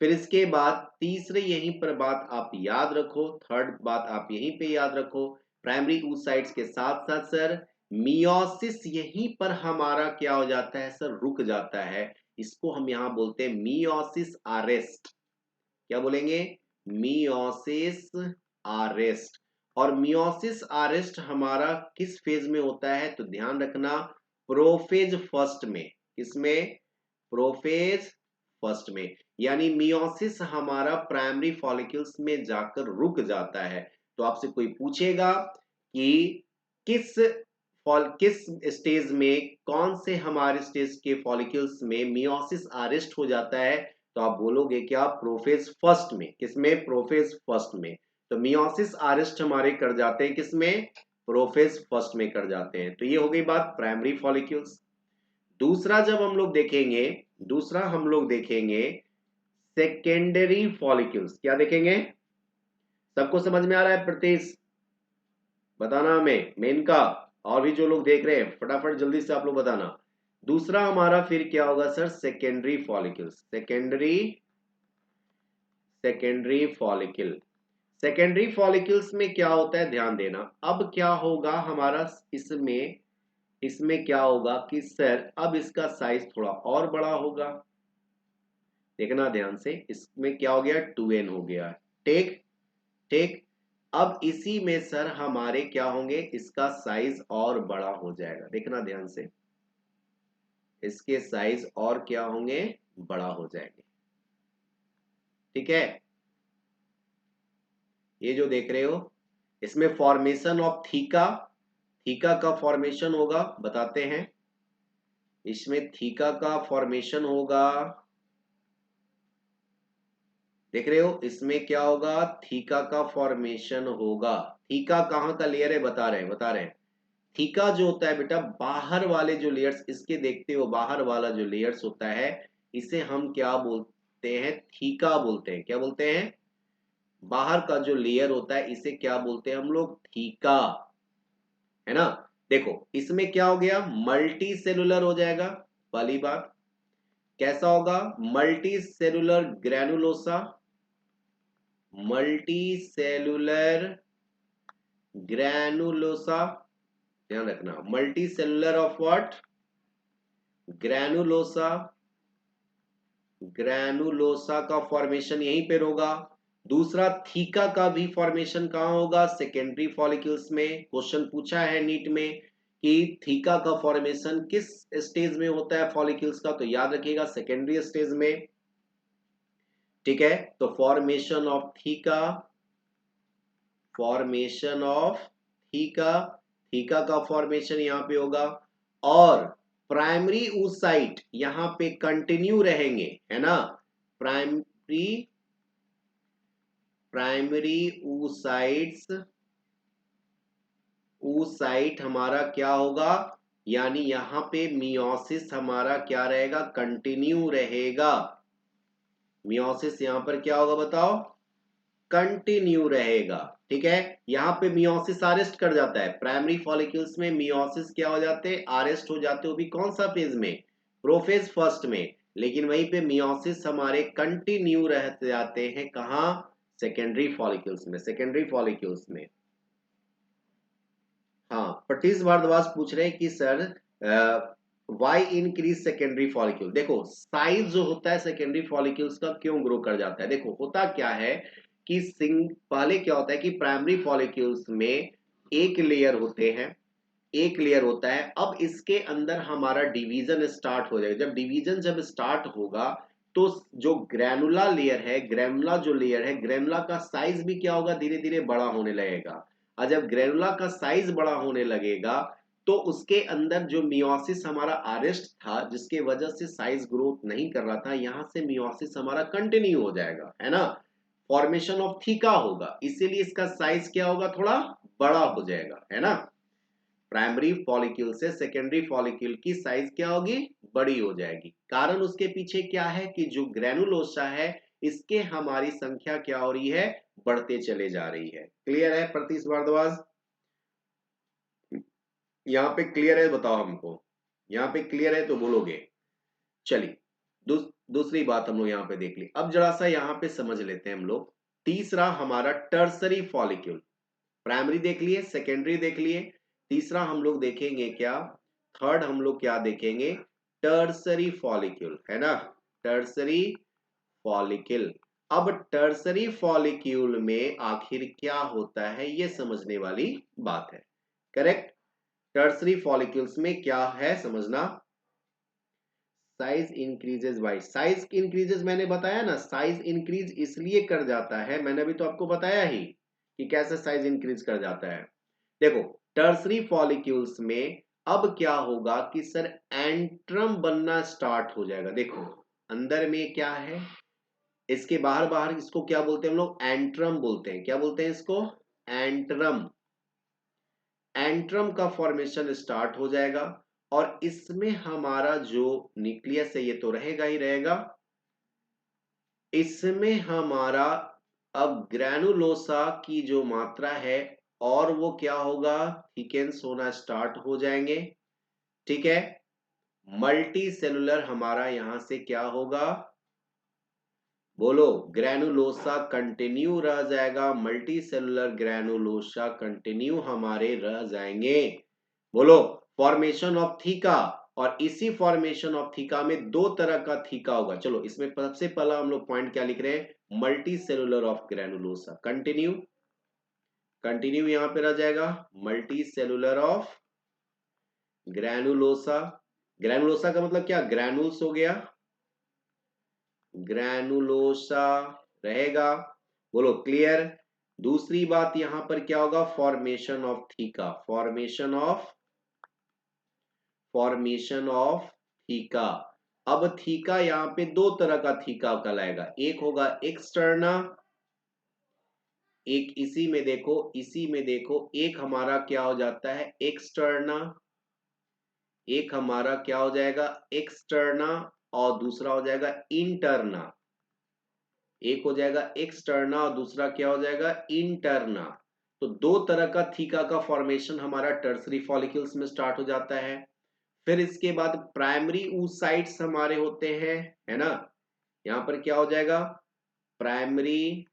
फिर इसके बाद तीसरे, यहीं पर बात आप याद रखो, थर्ड बात आप यहीं पे याद रखो, प्राइमरी ऊसाइड्स के साथ साथ सर मियोसिस यहीं पर हमारा क्या हो जाता है सर, रुक जाता है। इसको हम यहां बोलते हैं मियोसिस आरेस्ट। क्या बोलेंगे, मियोसिस आरेस्ट। और मियोसिस आरेस्ट हमारा किस फेज में होता है, तो ध्यान रखना प्रोफेज फर्स्ट में। किसमें, प्रोफेज फर्स्ट में। यानी मियोसिस हमारा प्राइमरी फॉलिकल्स में जाकर रुक जाता है। तो आपसे कोई पूछेगा कि किस किस स्टेज में, कौन से हमारे स्टेज के फॉलिकल्स में मियोसिस अरेस्ट हो जाता है, तो आप बोलोगे क्या, प्रोफेज फर्स्ट में। किसमें, प्रोफेज फर्स्ट में। तो मियोसिस अरेस्ट हमारे कर जाते हैं किसमें, प्रोफेज फर्स्ट में कर जाते हैं। तो ये हो गई बात प्राइमरी फॉलिकल्स। दूसरा जब हम लोग देखेंगे, दूसरा हम लोग देखेंगे सेकेंडरी फॉलिक्यूल्स। क्या देखेंगे, सबको समझ में आ रहा है प्रतीश, बताना हमें मेन का। और भी जो लोग देख रहे हैं फटाफट जल्दी से आप लोग बताना। दूसरा हमारा फिर क्या होगा sir, secondary follicles, secondary secondary follicle. Secondary follicles में क्या होता है, ध्यान देना। अब क्या होगा हमारा इसमें, इसमें क्या होगा कि सर अब इसका साइज थोड़ा और बड़ा होगा। देखना ध्यान से, इसमें क्या हो गया, 2n हो गया, ठीक ठीक। अब इसी में सर हमारे क्या होंगे, इसका साइज और बड़ा हो जाएगा। देखना ध्यान से, इसके साइज और क्या होंगे, बड़ा हो जाएंगे, ठीक है। ये जो देख रहे हो इसमें फॉर्मेशन ऑफ थीका, थीका का फॉर्मेशन होगा, बताते हैं। इसमें थीका का फॉर्मेशन होगा, देख रहे हो इसमें क्या होगा, थीका का फॉर्मेशन होगा। थीका कहाँ का लेयर है, बता रहे हैं बता रहे हैं। थीका जो होता है बेटा, बाहर वाले जो लेयर्स इसके देखते हो, बाहर वाला जो लेयर्स होता है इसे हम क्या बोलते हैं, थीका बोलते हैं। क्या बोलते हैं, बाहर का जो लेयर होता है इसे क्या बोलते हैं हम लोग, थीका, है ना। देखो इसमें क्या हो गया, मल्टी सेलुलर हो जाएगा, पहली बात। कैसा होगा, multi cellular granulosa, multi cellular granulosa, ध्यान रखना, multi cellular of what, granulosa, granulosa का फॉर्मेशन यहीं पे होगा। दूसरा, थीका का भी फॉर्मेशन कहाँ होगा? सेकेंडरी फॉलिक्यूल्स में। क्वेश्चन पूछा है नीट में कि थीका का फॉर्मेशन किस स्टेज में होता है फॉलिक्यूल्स का, तो याद रखिएगा सेकेंडरी स्टेज में। ठीक है, तो formation of theca, formation of theca, theca का फॉर्मेशन यहां पे होगा, और प्राइमरी oocyte यहां पे कंटिन्यू रहेंगे, है ना। प्राइमरी प्राइमरी oocyte हमारा क्या होगा, यानी यहां पे मियोसिस हमारा क्या रहेगा? कंटिन्यू रहेगा। मियोसिस यहां पर क्या होगा बताओ? कंटिन्यू रहेगा। ठीक है, यहां पे मियोसिस अरेस्ट कर जाता है। प्राइमरी फॉलिक्यूल्स में मियोसिस क्या हो जाते हैं? अरेस्ट हो जाते हो भी। कौन सा फेज में? प्रोफेज फर्स्ट में। लेकिन वहीं पे मियोसिस हमारे कंटिन्यू रह जाते हैं कहां? सेकेंडरी फॉलिक्यूल्स में। सेकेंडरी फॉलिक्यूल्स में। हाँ, प्रतीश भारद्वाज पूछ रहे हैं कि sir Y increase secondary follicle. देखो, साइज जो होता है सेकेंडरी फॉलिक्यूल्स का क्यों ग्रो कर जाता है? देखो, होता क्या है कि पहले क्या होता है कि प्राइमरी फॉलिक्यूल्स में एक लेयर होते हैं, एक लेयर होता है। अब इसके अंदर हमारा डिवीजन स्टार्ट हो जाएगा। जब डिवीजन जब स्टार्ट होगा तो जो ग्रैनुला लेयर है, ग्रैनुला जो लेयर है, ग्रैनुला का साइज भी क्या होगा? धीरे धीरे बड़ा होने लगेगा। और जब ग्रैनुला का साइज बड़ा होने लगेगा तो उसके अंदर जो मियोसिस हमारा अरेस्ट था, जिसके वजह से साइज ग्रोथ नहीं कर रहा था, यहां से मियोसिस हमारा कंटिन्यू हो जाएगा, है ना। फॉर्मेशन ऑफ थीका होगा, इसीलिए इसका साइज क्या होगा? थोड़ा बड़ा हो जाएगा, है ना। प्राइमरी फॉलिक्यूल से सेकेंडरी फॉलिक्यूल की साइज क्या होगी? बड़ी हो जाएगी। कारण उसके पीछे क्या है कि जो ग्रेनुलोसा है इसके हमारी संख्या क्या हो रही है? बढ़ते चले जा रही है। क्लियर है प्रतीश भारद्वाज? यहाँ पे क्लियर है? बताओ हमको, यहाँ पे क्लियर है तो बोलोगे। चलिए, दूसरी बात हम लोग यहाँ पे देख ली। अब जरा सा यहाँ पे समझ लेते हैं हम लोग। तीसरा हमारा टर्सरी फॉलिक्यूल। प्राइमरी देख लिए, सेकेंडरी देख लिए, तीसरा हम लोग देखेंगे क्या? थर्ड हम लोग क्या देखेंगे? टर्सरी फॉलिक्यूल, है ना। Tertiary follicle. अब टर्सरी फॉलिक्यूल में आखिर क्या होता है, ये समझने वाली बात है। करेक्ट। टर्सरी फॉलिक्यूल्स में क्या है समझना? Size increases by, size increases मैंने बताया ना, साइज इंक्रीज इसलिए कर जाता है, मैंने अभी तो आपको बताया ही कि कैसे साइज इंक्रीज कर जाता है। देखो, टर्सरी फॉलिक्यूल्स में अब क्या होगा कि सर एंट्रम बनना स्टार्ट हो जाएगा। देखो, अंदर में क्या है, इसके बाहर बाहर इसको क्या बोलते हैं हम लोग? एंट्रम बोलते हैं। क्या बोलते हैं इसको? एंट्रम। एंट्रम का फॉर्मेशन स्टार्ट हो जाएगा और इसमें हमारा जो न्यूक्लियस है ये तो रहेगा ही रहेगा। इसमें हमारा अब ग्रैनुलोसा की जो मात्रा है और वो क्या होगा? थिकेंस होना स्टार्ट हो जाएंगे। ठीक है, मल्टी सेलुलर हमारा यहां से क्या होगा? बोलो, ग्रैनुलोसा कंटिन्यू रह जाएगा। मल्टी सेलुलर ग्रैनुलोसा कंटिन्यू हमारे रह जाएंगे। बोलो, फॉर्मेशन ऑफ थीका। और इसी फॉर्मेशन ऑफ थीका में दो तरह का थीका होगा। चलो, इसमें सबसे पहला हम लोग पॉइंट क्या लिख रहे हैं? Multi cellular of granulosa continue, continue यहां पे रह जाएगा। Multi cellular of granulosa. Granulosa का मतलब क्या? ग्रैनुल्स हो गया, ग्रैनुलोसा रहेगा। बोलो, क्लियर। दूसरी बात यहां पर क्या होगा? Formation of theca, formation of theca. अब थीका यहां पे दो तरह का थीका कहलाएगा। एक होगा एक्सटर्ना, एक इसी में देखो, इसी में देखो, एक हमारा क्या हो जाता है? एक्सटर्ना। एक हमारा क्या हो जाएगा? एक्सटर्ना। और दूसरा हो जाएगा इंटरना। एक हो जाएगा एक्सटर्ना और दूसरा क्या हो जाएगा? इंटरना। तो दो तरह का थीका का फॉर्मेशन हमारा टर्सरी फॉलिक्यूल्स में स्टार्ट हो जाता है। फिर इसके बाद प्राइमरी oocytes हमारे होते हैं, है ना। यहां पर क्या हो जाएगा? Primary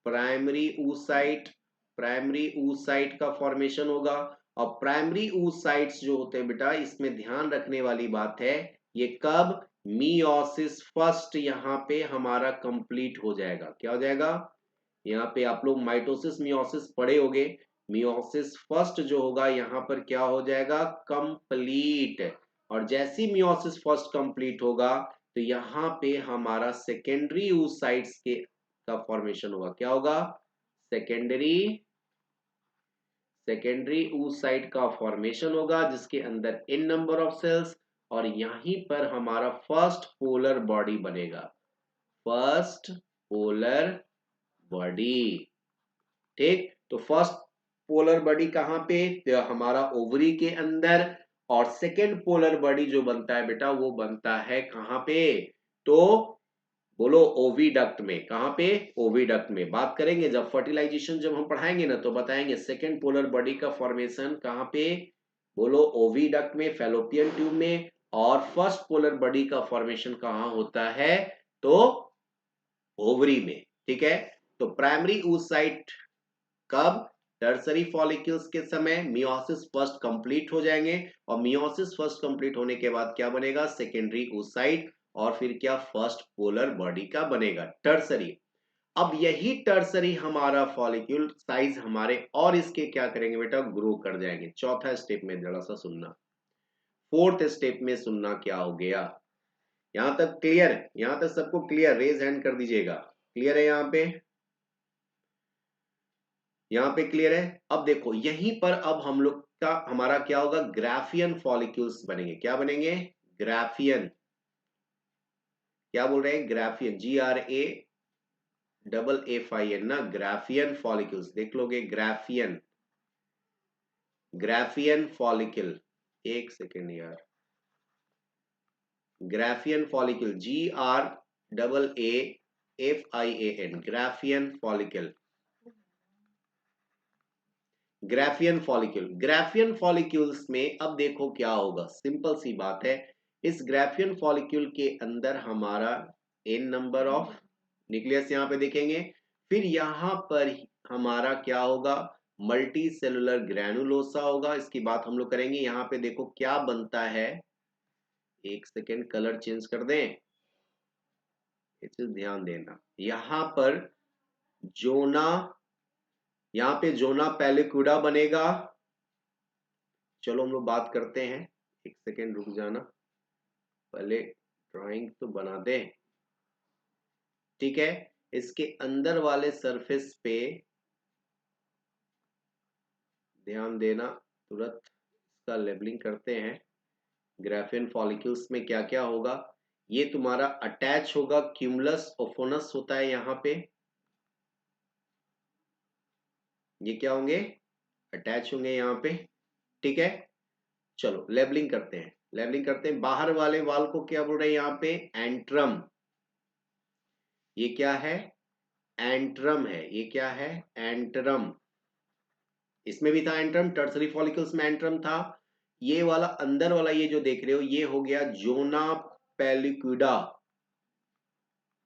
primary oocyte, primary oocyte का फॉर्मेशन होगा। और प्राइमरी oocytes जो होते हैं बेटा, इसमें ध्यान रखने वाली बात है, ये कब? मियोसिस फर्स्ट यहाँ पे हमारा कंप्लीट हो जाएगा। क्या हो जाएगा? यहाँ पे आप लोग माइटोसिस मियोसिस पढ़े होगे। मियोसिस फर्स्ट जो होगा यहाँ पर क्या हो जाएगा? कंप्लीट। और जैसी मियोसिस फर्स्ट कंप्लीट होगा तो यहाँ पे हमारा सेकेंडरी oocytes के का फॉर्मेशन होगा। क्या होगा? सेकेंडरी oocyte का फॉर्मेशन होगा जिसके अंदर n नंबर ऑफ सेल्स, और यहीं पर हमारा फर्स्ट पोलर बॉडी बनेगा। First polar body. ठीक, तो फर्स्ट पोलर बॉडी कहां पे? तो हमारा ओवरी के अंदर। और सेकेंड पोलर बॉडी जो बनता है बेटा वो बनता है कहां पे? तो बोलो ओविडक्ट में। कहां पे? ओविडक्ट में। बात करेंगे जब फर्टिलाइजेशन जब हम पढ़ाएंगे ना तो बताएंगे सेकेंड पोलर बॉडी का फॉर्मेशन कहां पे? बोलो ओविडक्ट में, फैलोपियन ट्यूब में। और फर्स्ट पोलर बॉडी का फॉर्मेशन कहां होता है? तो ओवरी में। ठीक है, तो प्राइमरी oocyte कब? टर्सरी फॉलिक्यूल्स के समय मियोसिस फर्स्ट कंप्लीट हो जाएंगे, और मियोसिस फर्स्ट कंप्लीट होने के बाद क्या बनेगा? सेकेंडरी oocyte, और फिर क्या? फर्स्ट पोलर बॉडी का बनेगा टर्सरी। अब यही टर्सरी हमारा फॉलिक्यूल साइज हमारे और इसके क्या करेंगे बेटा? ग्रो कर जाएंगे। चौथा स्टेप में जरा सा सुनना, फोर्थ स्टेप में सुनना क्या हो गया। यहां तक क्लियर? यहां तक सबको क्लियर? रेज हैंड कर दीजिएगा। क्लियर है यहाँ पे? यहाँ पे क्लियर है? अब देखो यहीं पर अब हम लोग का हमारा क्या होगा? ग्राफियन फॉलिक्यूल्स बनेंगे। क्या बनेंगे? ग्राफियन। क्या बोल रहे हैं? ग्राफियन, GRAFIN ना, ग्राफियन फॉलिक्यूल्स। देख लोगे ग्राफियन, ग्राफियन फॉलिक्यूल। एक सेकेंड यार, Graafian follicle, GRAAFIAN, Graafian follicle. Graafian follicle, Graafian follicles में अब देखो क्या होगा। सिंपल सी बात है, इस ग्राफियन फॉलिक्यूल के अंदर हमारा n नंबर ऑफ न्यूक्लियस यहाँ पे देखेंगे। फिर यहाँ पर हमारा क्या होगा? मल्टी सेलुलर ग्रैनुलोसा होगा। इसकी बात हम लोग करेंगे। यहाँ पे देखो क्या बनता है। एक सेकेंड, कलर चेंज कर दें, ये चीज ध्यान देना। यहाँ पर जोना, यहाँ पे जोना पेलिकुडा बनेगा। चलो हम लोग बात करते हैं। एक सेकेंड रुक जाना, पहले ड्राइंग तो बना दें। ठीक है, इसके अंदर वाले सरफेस पे ध्यान देना, तुरंत इसका लेबलिंग करते हैं। ग्राफियन फॉलिक्यूल्स में क्या क्या होगा? ये तुम्हारा अटैच होगा, क्यूमुलस ओफोनस होता है यहाँ पे। ये क्या होंगे? अटैच होंगे यहाँ पे। ठीक है, चलो लेबलिंग करते हैं, लेबलिंग करते हैं। बाहर वाले वाल को क्या बोल रहे हैं यहाँ पे? एंट्रम। ये क्या है? एंट्रम है। ये क्या है? एंट्रम। इसमें भी था एंट्रम, टर्सरी फॉलिकल्स में एंट्रम था। ये वाला अंदर वाला ये जो देख रहे हो ये हो गया जोना पेलिकुडा।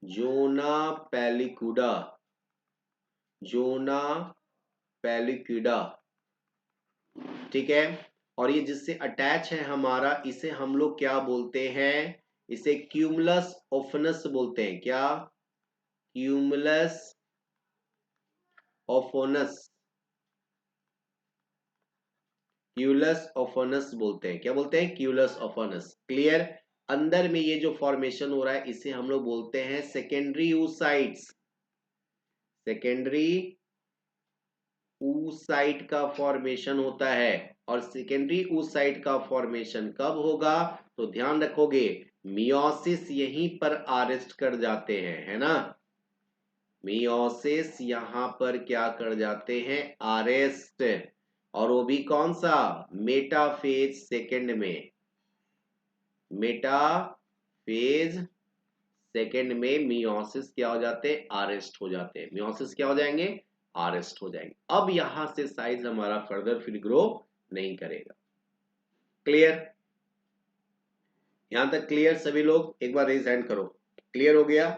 जोना पेलिकुडा, जोना पेलिकुडा। ठीक है, और ये जिससे अटैच है हमारा, इसे हम लोग क्या बोलते हैं? इसे क्यूमुलस ओफनस बोलते हैं। क्या? क्यूमुलस ओफोनस, क्यूलस ओफोनस बोलते हैं। क्या बोलते हैं? क्यूलस ओफोनस। क्लियर? अंदर में ये जो फॉर्मेशन हो रहा है इसे हम लोग बोलते हैं सेकेंडरी oocytes। सेकेंडरी oocyte का फॉर्मेशन होता है। और सेकेंडरी oocyte का फॉर्मेशन कब होगा? तो ध्यान रखोगे, मियोसिस यहीं पर अरेस्ट कर जाते हैं, है ना? मियोसिस यहां पर क्या कर जाते हैं? अरेस्ट। और वो भी कौन सा? मेटाफेज सेकेंड में। मेटाफेज सेकेंड में मियोसिस क्या हो जाते हैं? अरेस्ट हो जाते हैं। मियोसिस क्या हो जाएंगे? अरेस्ट हो जाएंगे। अब यहां से साइज हमारा फर्दर फिर ग्रो नहीं करेगा। क्लियर? यहां तक क्लियर सभी लोग? एक बार रेज हैंड करो। क्लियर हो गया?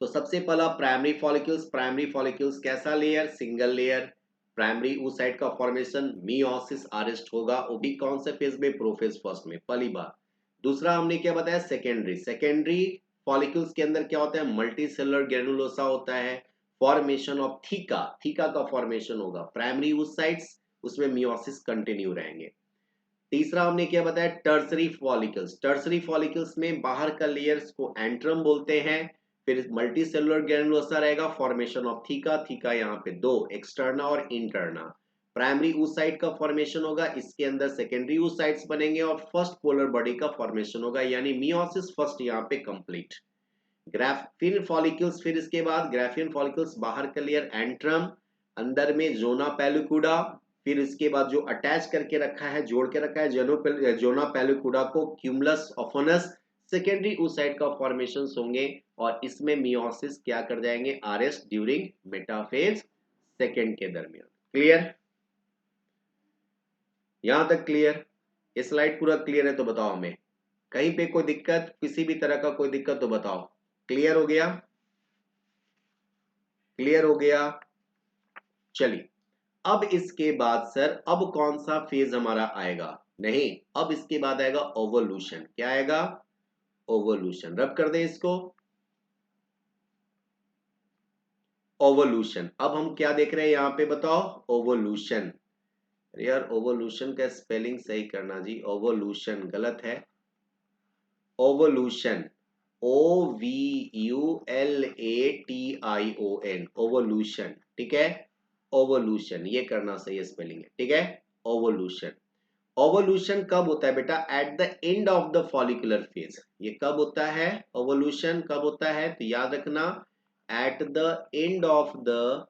तो सबसे पहला प्राइमरी फॉलिक्यूल्स। प्राइमरी फॉलिक्यूल्स कैसा layer? Single layer. Primary oocyte का फॉर्मेशन मियोसिस अरेस्ट होगा, वो भी कौन से फेज में? प्रोफेज फर्स्ट में। पहली बात। दूसरा हमने क्या बताया, सेकेंडरी। सेकेंडरी फॉलिक्यूल्स के अंदर क्या होता है, मल्टी सेलुलर ग्रेनुलोसा होता है, फॉर्मेशन ऑफ थीका, थीका का फॉर्मेशन होगा। प्राइमरी oocytes, उसमें मियोसिस कंटिन्यू रहेंगे। तीसरा हमने क्या बताया, टर्सरी फॉलिकल्स। टर्सरी फॉलिकल्स में बाहर का लेयर्स को एंट्रम बोलते हैं। फिर मल्टी सेलुलर ग्रेनुलोसा रहेगा, फॉर्मेशन ऑफ थीका, थीका यहाँ पे दो, एक्सटर्ना और इंटरना। प्राइमरी oocyte का फॉर्मेशन होगा, इसके अंदर सेकेंडरी oocytes बनेंगे और फर्स्ट पोलर बॉडी का फॉर्मेशन होगा, यानी मियोसिस फर्स्ट यहाँ पे कंप्लीट। ग्राफिन फॉलिकल्स, फिर इसके बाद ग्राफिन फॉलिकल्स, बाहर का लेयर एंट्रम, अंदर में जोना पेलिकुडा, फिर इसके बाद जो अटैच करके रखा है, जोड़ के रखा है जोना पेलिकुडा को, क्यूमुलस ऑफनस, सेकेंडरी oocyte का फॉर्मेशन होंगे और इसमें मियोसिस क्या कर जाएंगे, आरएस ड्यूरिंग मेटाफेज सेकेंड के दरमियान। क्लियर, यहां तक क्लियर? ये स्लाइड पूरा क्लियर है तो बताओ हमें, कहीं पे कोई दिक्कत, किसी भी तरह का कोई दिक्कत तो बताओ। क्लियर हो गया? क्लियर हो गया? चलिए, अब इसके बाद सर अब कौन सा फेज हमारा आएगा? नहीं, अब इसके बाद आएगा ओवोल्यूशन। क्या आएगा? ओवोल्यूशन। रब कर दे इसको, ओवोल्यूशन। अब हम क्या देख रहे हैं यहाँ पे बताओ, ओवोल्यूशन। यार ओवोल्यूशन का स्पेलिंग सही करना जी, ओवोल्यूशन गलत है, ओवोल्यूशन, OVULATION, ओवोल्यूशन, ठीक है, ओवोल्यूशन, ये करना सही स्पेलिंग है, ठीक है, ओवोल्यूशन। ओवोल्यूशन कब होता है बेटा? Eight the end of the follicular phase. ये कब होता है ओवोल्यूशन, कब होता है? तो याद रखना, eight the end of the,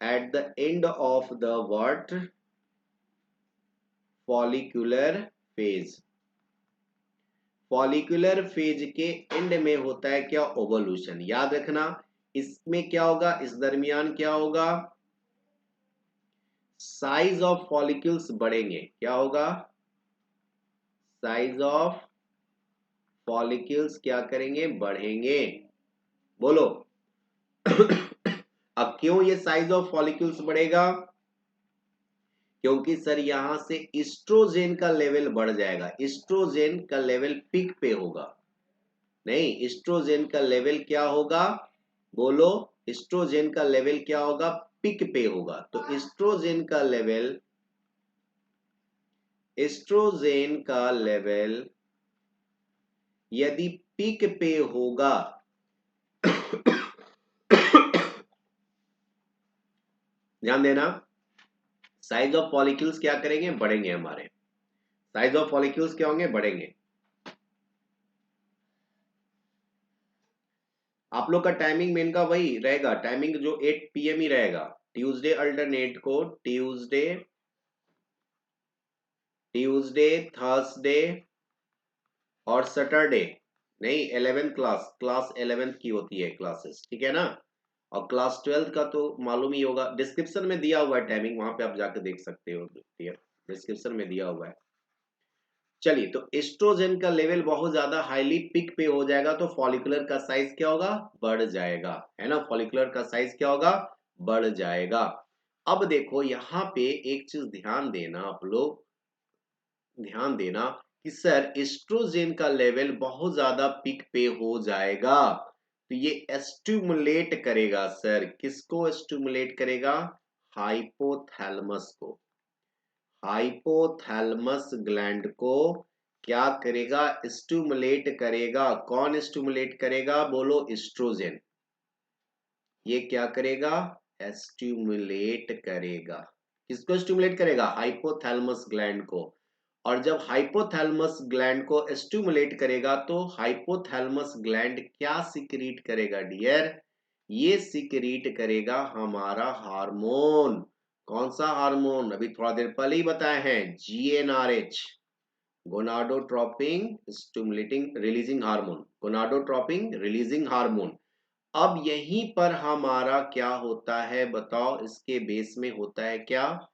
eight the end of the what, follicular phase. Follicular phase के एंड में होता है क्या, ओवोल्यूशन। याद रखना, इसमें क्या होगा, इस दरमियान क्या होगा, साइज ऑफ फॉलिक्यूल्स बढ़ेंगे। क्या होगा? साइज ऑफ फॉलिक्यूल्स क्या करेंगे, बढ़ेंगे। बोलो अब क्यों ये साइज ऑफ फॉलिक्यूल्स बढ़ेगा? क्योंकि सर यहां से इस्ट्रोजेन का लेवल बढ़ जाएगा, इस्ट्रोजेन का लेवल पीक पे होगा। नहीं, इस्ट्रोजेन का लेवल क्या होगा, बोलो, इस्ट्रोजेन का लेवल क्या होगा, पीक पे होगा। तो इस्ट्रोजेन का लेवल, एस्ट्रोजेन का लेवल यदि पीक पे होगा ध्यान देना, साइज ऑफ फॉलिक्यूल्स क्या करेंगे, बढ़ेंगे। हमारे साइज ऑफ फॉलिक्यूल्स क्या होंगे, बढ़ेंगे। आप लोग का टाइमिंग मेन का वही रहेगा, टाइमिंग जो 8 PM ही रहेगा। ट्यूसडे अल्टरनेट को, ट्यूसडे, ट्यूसडे, थर्सडे और सैटरडे। नहीं, 11th क्लास, क्लास 11th की होती है क्लासेस, ठीक है ना। और क्लास 12th का तो मालूम ही होगा, डिस्क्रिप्शन में दिया हुआ है टाइमिंग, वहां पे आप जाकर देख सकते हो, डिस्क्रिप्शन में दिया हुआ है। चलिए, तो एस्ट्रोजन का लेवल बहुत ज्यादा हाईली पिक पे हो जाएगा तो फॉलिकुलर का साइज क्या होगा, बढ़ जाएगा, है ना। फॉलिकुलर का साइज क्या होगा, बढ़ जाएगा। अब देखो यहाँ पे एक चीज ध्यान देना, आप लोग ध्यान देना कि सर एस्ट्रोजन का लेवल बहुत ज्यादा पिक पे हो जाएगा तो ये स्टिमुलेट करेगा सर, किसको स्टिमुलेट करेगा, हाइपोथैलेमस को। हाइपोथैलेमस ग्लैंड को क्या करेगा, स्टिमुलेट करेगा। कौन स्टिमुलेट करेगा, बोलो, एस्ट्रोजन। ये क्या करेगा, स्टिमुलेट करेगा। किसको स्टिमुलेट करेगा, हाइपोथैलेमस ग्लैंड को। और जब हाइपोथैलेमस ग्लैंड को स्टिमुलेट करेगा तो हाइपोथैलेमस ग्लैंड क्या सिक्रीट करेगा डियर, ये सिक्रीट करेगा हमारा हार्मोन। कौन सा हार्मोन, अभी थोड़ा देर पहले ही बताए हैं, GnRH, gonadotropin stimulating releasing hormone, gonadotropin releasing hormone. अब यहीं पर हमारा क्या होता है बताओ, इसके बेस में होता है क्या,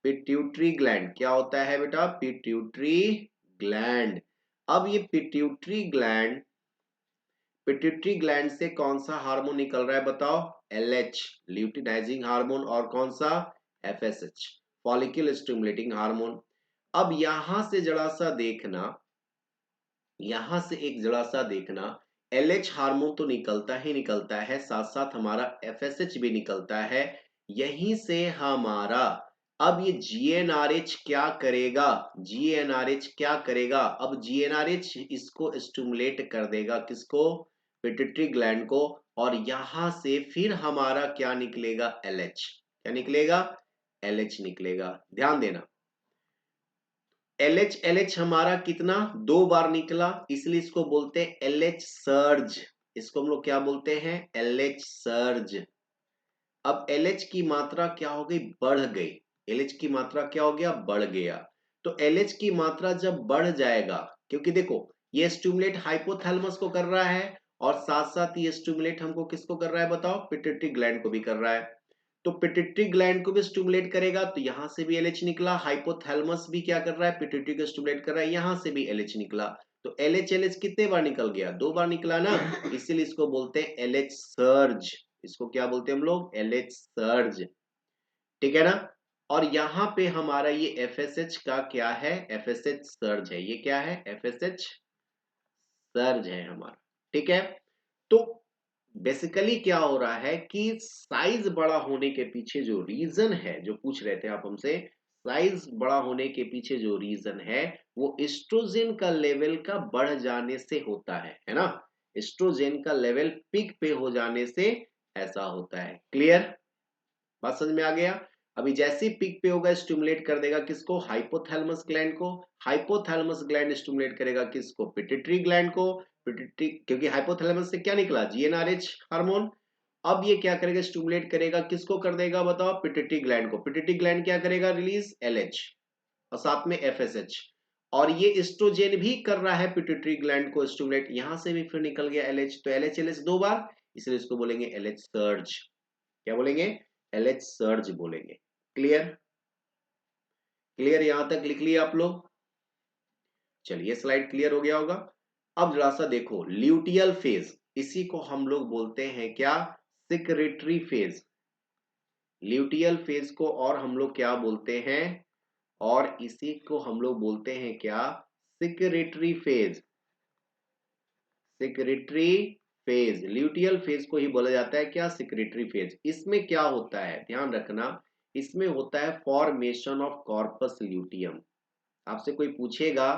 पिट्यूटरी ग्लैंड। क्या होता है बेटा, पिट्यूटरी ग्लैंड। अब ये पिट्यूटरी ग्लैंड, पिट्यूटरी ग्लैंड से कौन सा हार्मोन निकल रहा है बताओ, LH, ल्यूटिनाइजिंग हार्मोन, और कौन सा, FSH, फॉलिक्यूल स्टिमुलेटिंग हार्मोन। अब यहां से जरा सा देखना, यहां से एक जरा सा देखना, LH हार्मोन तो निकलता ही निकलता है, साथ साथ हमारा FSH भी निकलता है। यहीं से हमारा अब ये GnRH क्या करेगा, GnRH क्या करेगा, अब GnRH इसको स्टिमुलेट कर देगा, किसको, पिट्यूटरी ग्लैंड को, और यहां से फिर हमारा क्या निकलेगा, LH, क्या निकलेगा, LH निकलेगा। ध्यान देना, LH हमारा कितना, 2 बार निकला, इसलिए इसको बोलते हैं LH सर्ज, इसको हम लोग क्या बोलते हैं, LH सर्ज। अब LH की मात्रा क्या हो गई, बढ़ गई, LH की मात्रा क्या हो गया, बढ़ गया। तो LH की मात्रा जब बढ़ जाएगा, क्योंकि देखो ये स्टिमुलेट हाइपोथैलेमस को कर रहा है, और साथ साथ ये स्टिमुलेट हमको किसको कर रहा है बताओ, पिट्यूटरी ग्लैंड को भी कर रहा है। तो पिट्यूटरी ग्लैंड को भी स्टिमुलेट करेगा, तो यहां से भी LH निकला, हाइपोथैलेमस भी क्या कर रहा है, पिट्यूटरी को स्टिमुलेट कर रहा है, यहां से भी LH निकला। तो LH कितने बार निकल गया, 2 बार निकला ना, इसीलिए इसको बोलते हैं LH सर्ज, इसको क्या बोलते हैं हम लोग, LH सर्ज, ठीक है ना। और यहाँ पे हमारा ये FSH का क्या है, FSH सर्ज है, ये क्या है, FSH सर्ज है हमारा, ठीक है। तो बेसिकली क्या हो रहा है कि साइज बड़ा होने के पीछे जो रीजन है, जो पूछ रहे थे आप हमसे, साइज बड़ा होने के पीछे जो रीजन है वो एस्ट्रोजन का लेवल का बढ़ जाने से होता है ना, एस्ट्रोजन का लेवल पीक पे हो जाने से ऐसा होता है। क्लियर, बात समझ में आ गया। अभी जैसे ही पीक पे होगा स्टिमुलेट कर देगा किसको, हाइपोथैलेमस ग्लैंड को, हाइपोथैलेमस ग्लैंड स्टिमुलेट करेगा किसको, पिट्यूटरी ग्लैंड को, पिट्यूटरी, क्योंकि हाइपोथैलेमस से क्या निकला, GnRH हार्मोन। अब ये क्या करेगा, स्टिमुलेट करेगा किसको कर देगा बताओ, पिट्यूटरी ग्लैंड को, पिट्यूटरी ग्लैंड क्या करेगा, रिलीज LH और साथ में FSH, और ये एस्ट्रोजन भी कर रहा है पिट्यूटरी ग्लैंड को स्टिमुलेट, यहां से भी फिर निकल गया LH, तो LH 2 बार, इसलिए इसको बोलेंगे LH सर्ज, क्या बोलेंगे, LH सर्ज बोलेंगे। क्लियर, क्लियर, यहां तक लिख लिया आप लोग, चलिए स्लाइड क्लियर हो गया होगा। अब जरा सा देखो ल्यूटियल फेज, इसी को हम लोग बोलते हैं क्या, सिक्रेटरी फेज, ल्यूटियल फेज को और हम लोग क्या बोलते हैं, और इसी को हम लोग बोलते हैं क्या, secretary phase, secretary phase, luteal phase को ही बोला जाता है क्या, सिक्रेटरी फेज। इसमें क्या होता है ध्यान रखना, इसमें होता है फॉर्मेशन ऑफ कॉर्पस ल्यूटियम। आपसे कोई पूछेगा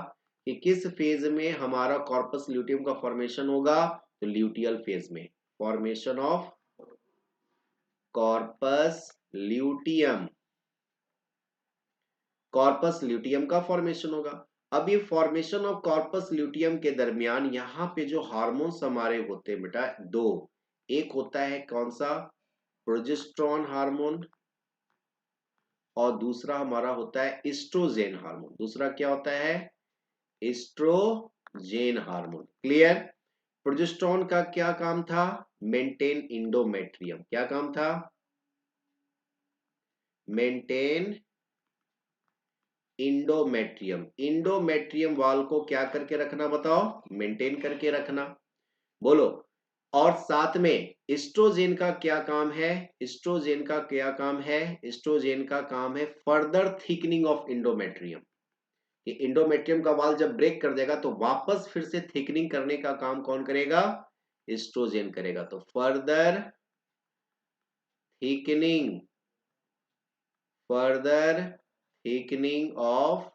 कि किस फेज में हमारा कॉर्पस ल्यूटियम का फॉर्मेशन होगा, तो ल्यूटियल फेज में formation of corpus luteum, corpus luteum का फॉर्मेशन होगा। अब ये फॉर्मेशन ऑफ कॉर्पस ल्यूटियम के दरमियान यहाँ पे जो हार्मोन्स हमारे होते हैं बेटा, दो, एक होता है कौन सा, प्रोजेस्टेरोन हार्मोन, और दूसरा हमारा होता है एस्ट्रोजेन हार्मोन, दूसरा क्या होता है, एस्ट्रोजेन हार्मोन। क्लियर, प्रोजेस्टेरोन का क्या काम था, मेंटेन इंडोमेट्रियम, क्या काम था, मेंटेन इंडोमेट्रियम, इंडोमेट्रियम वाल को क्या करके रखना बताओ, मेंटेन करके रखना, बोलो। और साथ में एस्ट्रोजेन का क्या काम है, एस्ट्रोजेन का क्या काम है, एस्ट्रोजेन का काम है फर्दर थिकनिंग ऑफ इंडोमेट्रियम, कि इंडोमेट्रियम का वाल जब ब्रेक कर देगा तो वापस फिर से थिकनिंग करने का काम कौन करेगा, एस्ट्रोजेन करेगा। तो further thickening, further thickening of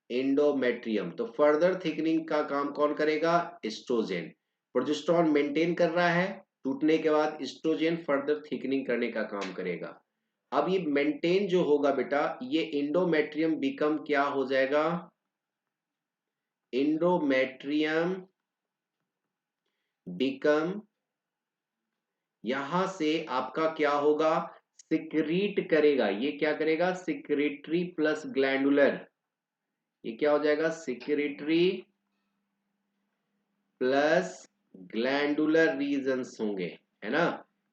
endometrium, तो फर्दर थिकनिंग का काम कौन करेगा, एस्ट्रोजेन। प्रोजेस्टेरोन मेंटेन कर रहा है, टूटने के बाद एस्ट्रोजेन फर्दर थिकनिंग करने का काम करेगा। अब ये मेंटेन जो होगा बेटा, ये इंडोमेट्रियम बिकम क्या हो जाएगा, इंडोमेट्रियम बिकम, यहां से आपका क्या होगा, सिक्रीट करेगा, ये क्या करेगा, सिक्रेटरी प्लस ग्लैंडुलर, ये क्या हो जाएगा, सिक्रेटरी प्लस ग्लैंडुलर रीजन्स होंगे, है ना,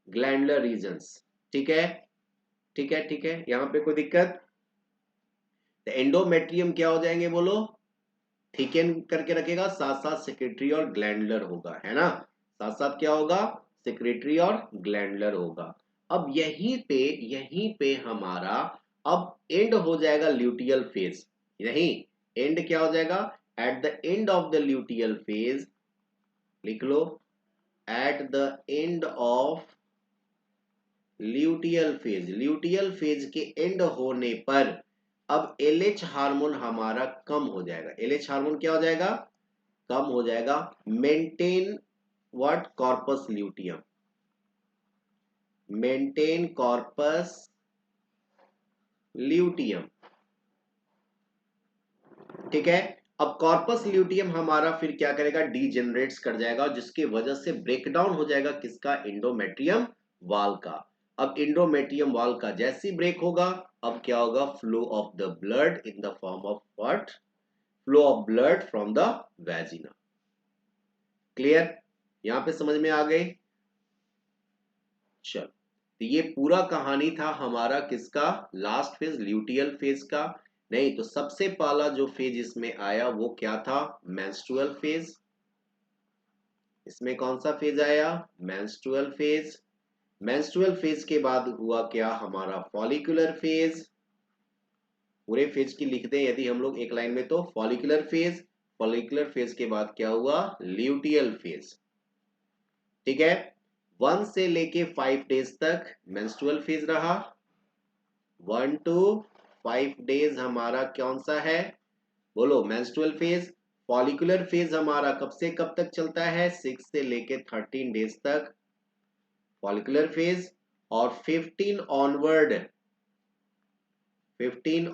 ग्लैंडुलर रीजन्स, ठीक है, ठीक है, ठीक है, यहां पे कोई दिक्कत, तो एंडोमेट्रियम क्या हो जाएंगे बोलो, थिकन करके रखेगा, साथ साथ सेक्रेटरी और ग्लैंडुलर होगा, है ना, साथ साथ क्या होगा, सेक्रेटरी और ग्लैंडुलर होगा। अब यहीं पे हमारा अब एंड हो जाएगा ल्यूटियल फेज, नहीं, एंड क्या हो जाएगा, at the end of the luteal phase, लिख लो, at the end of luteal phase के एंड होने पर अब एलएच हार्मोन हमारा कम हो जाएगा। एलएच हार्मोन क्या हो जाएगा, कम हो जाएगा। Maintain what, corpus luteum, maintain corpus luteum, ठीक है। अब कॉर्पस ल्यूटियम हमारा फिर क्या करेगा, डीजेनरेट्स कर जाएगा, जिसकी वजह से ब्रेकडाउन हो जाएगा किसका, एंडोमेट्रियम वाल का। अब एंडोमेट्रियम वाल का जैसे ही ब्रेक होगा, अब क्या होगा, flow of the blood in the form of what, flow of blood from the vagina. Clear, यहां पे समझ में आ गई। चल, तो ये पूरा कहानी था हमारा किसका, लास्ट फेज, ल्यूटियल फेज का। नहीं तो सबसे पहला जो फेज इसमें आया वो क्या था, मेंस्ट्रुअल फेज। इसमें कौन सा फेज आया, मेंस्ट्रुअल फेज। मेंस्ट्रुअल फेज के बाद हुआ क्या हमारा, फॉलिकुलर फेज। पूरे फेज की लिख दें यदि हम लोग एक लाइन में, तो फॉलिकुलर फेज, फॉलिकुलर फेज के बाद क्या हुआ, ल्यूटियल फेज, ठीक है। 1 से लेके 5 डेज तक मेंस्ट्रुअल फेज रहा, 1 to 5 डेज हमारा कौन सा है, बोलो, मेंस्ट्रुअल फेज। फॉलिकुलर फेज हमारा कब से कब तक चलता है, 6 से लेके 13 डेज तक फॉलिकुलर फेज। और 15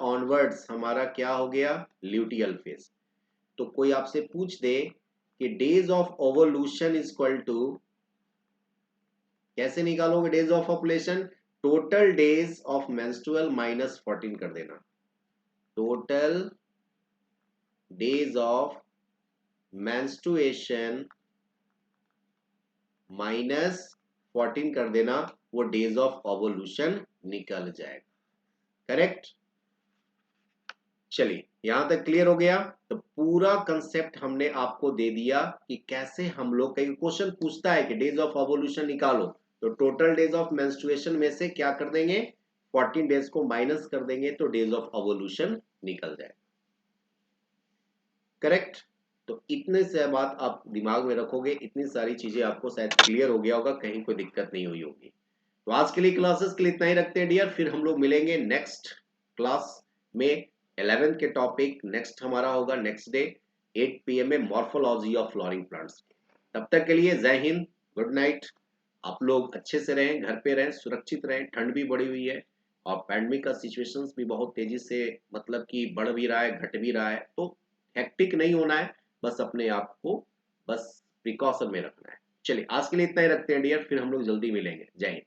ऑनवर्ड्स हमारा क्या हो गया, ल्यूटियल फेज। तो कोई आपसे पूछ दे कि days of ovulation is equal to, कैसे निकालोगे days of ovulation, total days of menstrual minus 14 कर देना, total days of menstruation minus 14 कर देना, वो डेज ऑफ ओवुलेशन निकल जाएगा, करेक्ट। चलिए यहां तक क्लियर हो गया। तो पूरा कंसेप्ट हमने आपको दे दिया कि कैसे हम लोग, कई क्वेश्चन पूछता है कि डेज ऑफ ओवुलेशन निकालो, तो टोटल डेज ऑफ मेंस्ट्रुएशन में से क्या कर देंगे, 14 डेज को माइनस कर देंगे तो डेज ऑफ ओवुलेशन निकल जाए, करेक्ट। तो इतने से बात आप दिमाग में रखोगे, इतनी सारी चीजें आपको शायद क्लियर हो गया होगा, कहीं कोई दिक्कत नहीं हुई होगी। तो आज के लिए क्लासेस के लिए इतना ही रखते हैं डियर, फिर हम लोग मिलेंगे नेक्स्ट क्लास में 11th के टॉपिक, नेक्स्ट हमारा होगा नेक्स्ट डे 8 PM में, मॉर्फोलॉजी ऑफ फ्लोरिंग प्लांट्स। तब तक के लिए जय हिंद, गुड नाइट। आप लोग अच्छे से रहें, घर पे रहें, सुरक्षित रहें, ठंड भी बढ़ी हुई है और पैंडेमिक का सिचुएशंस भी बहुत तेजी से मतलब कि बढ़ भी रहा है, घट भी रहा है, तो हेक्टिक नहीं होना है, बस अपने आप को बस प्रिकॉशन में रखना है। चलिए आज के लिए इतना ही रखते हैं डियर, फिर हम लोग जल्दी मिलेंगे, जय हिंद।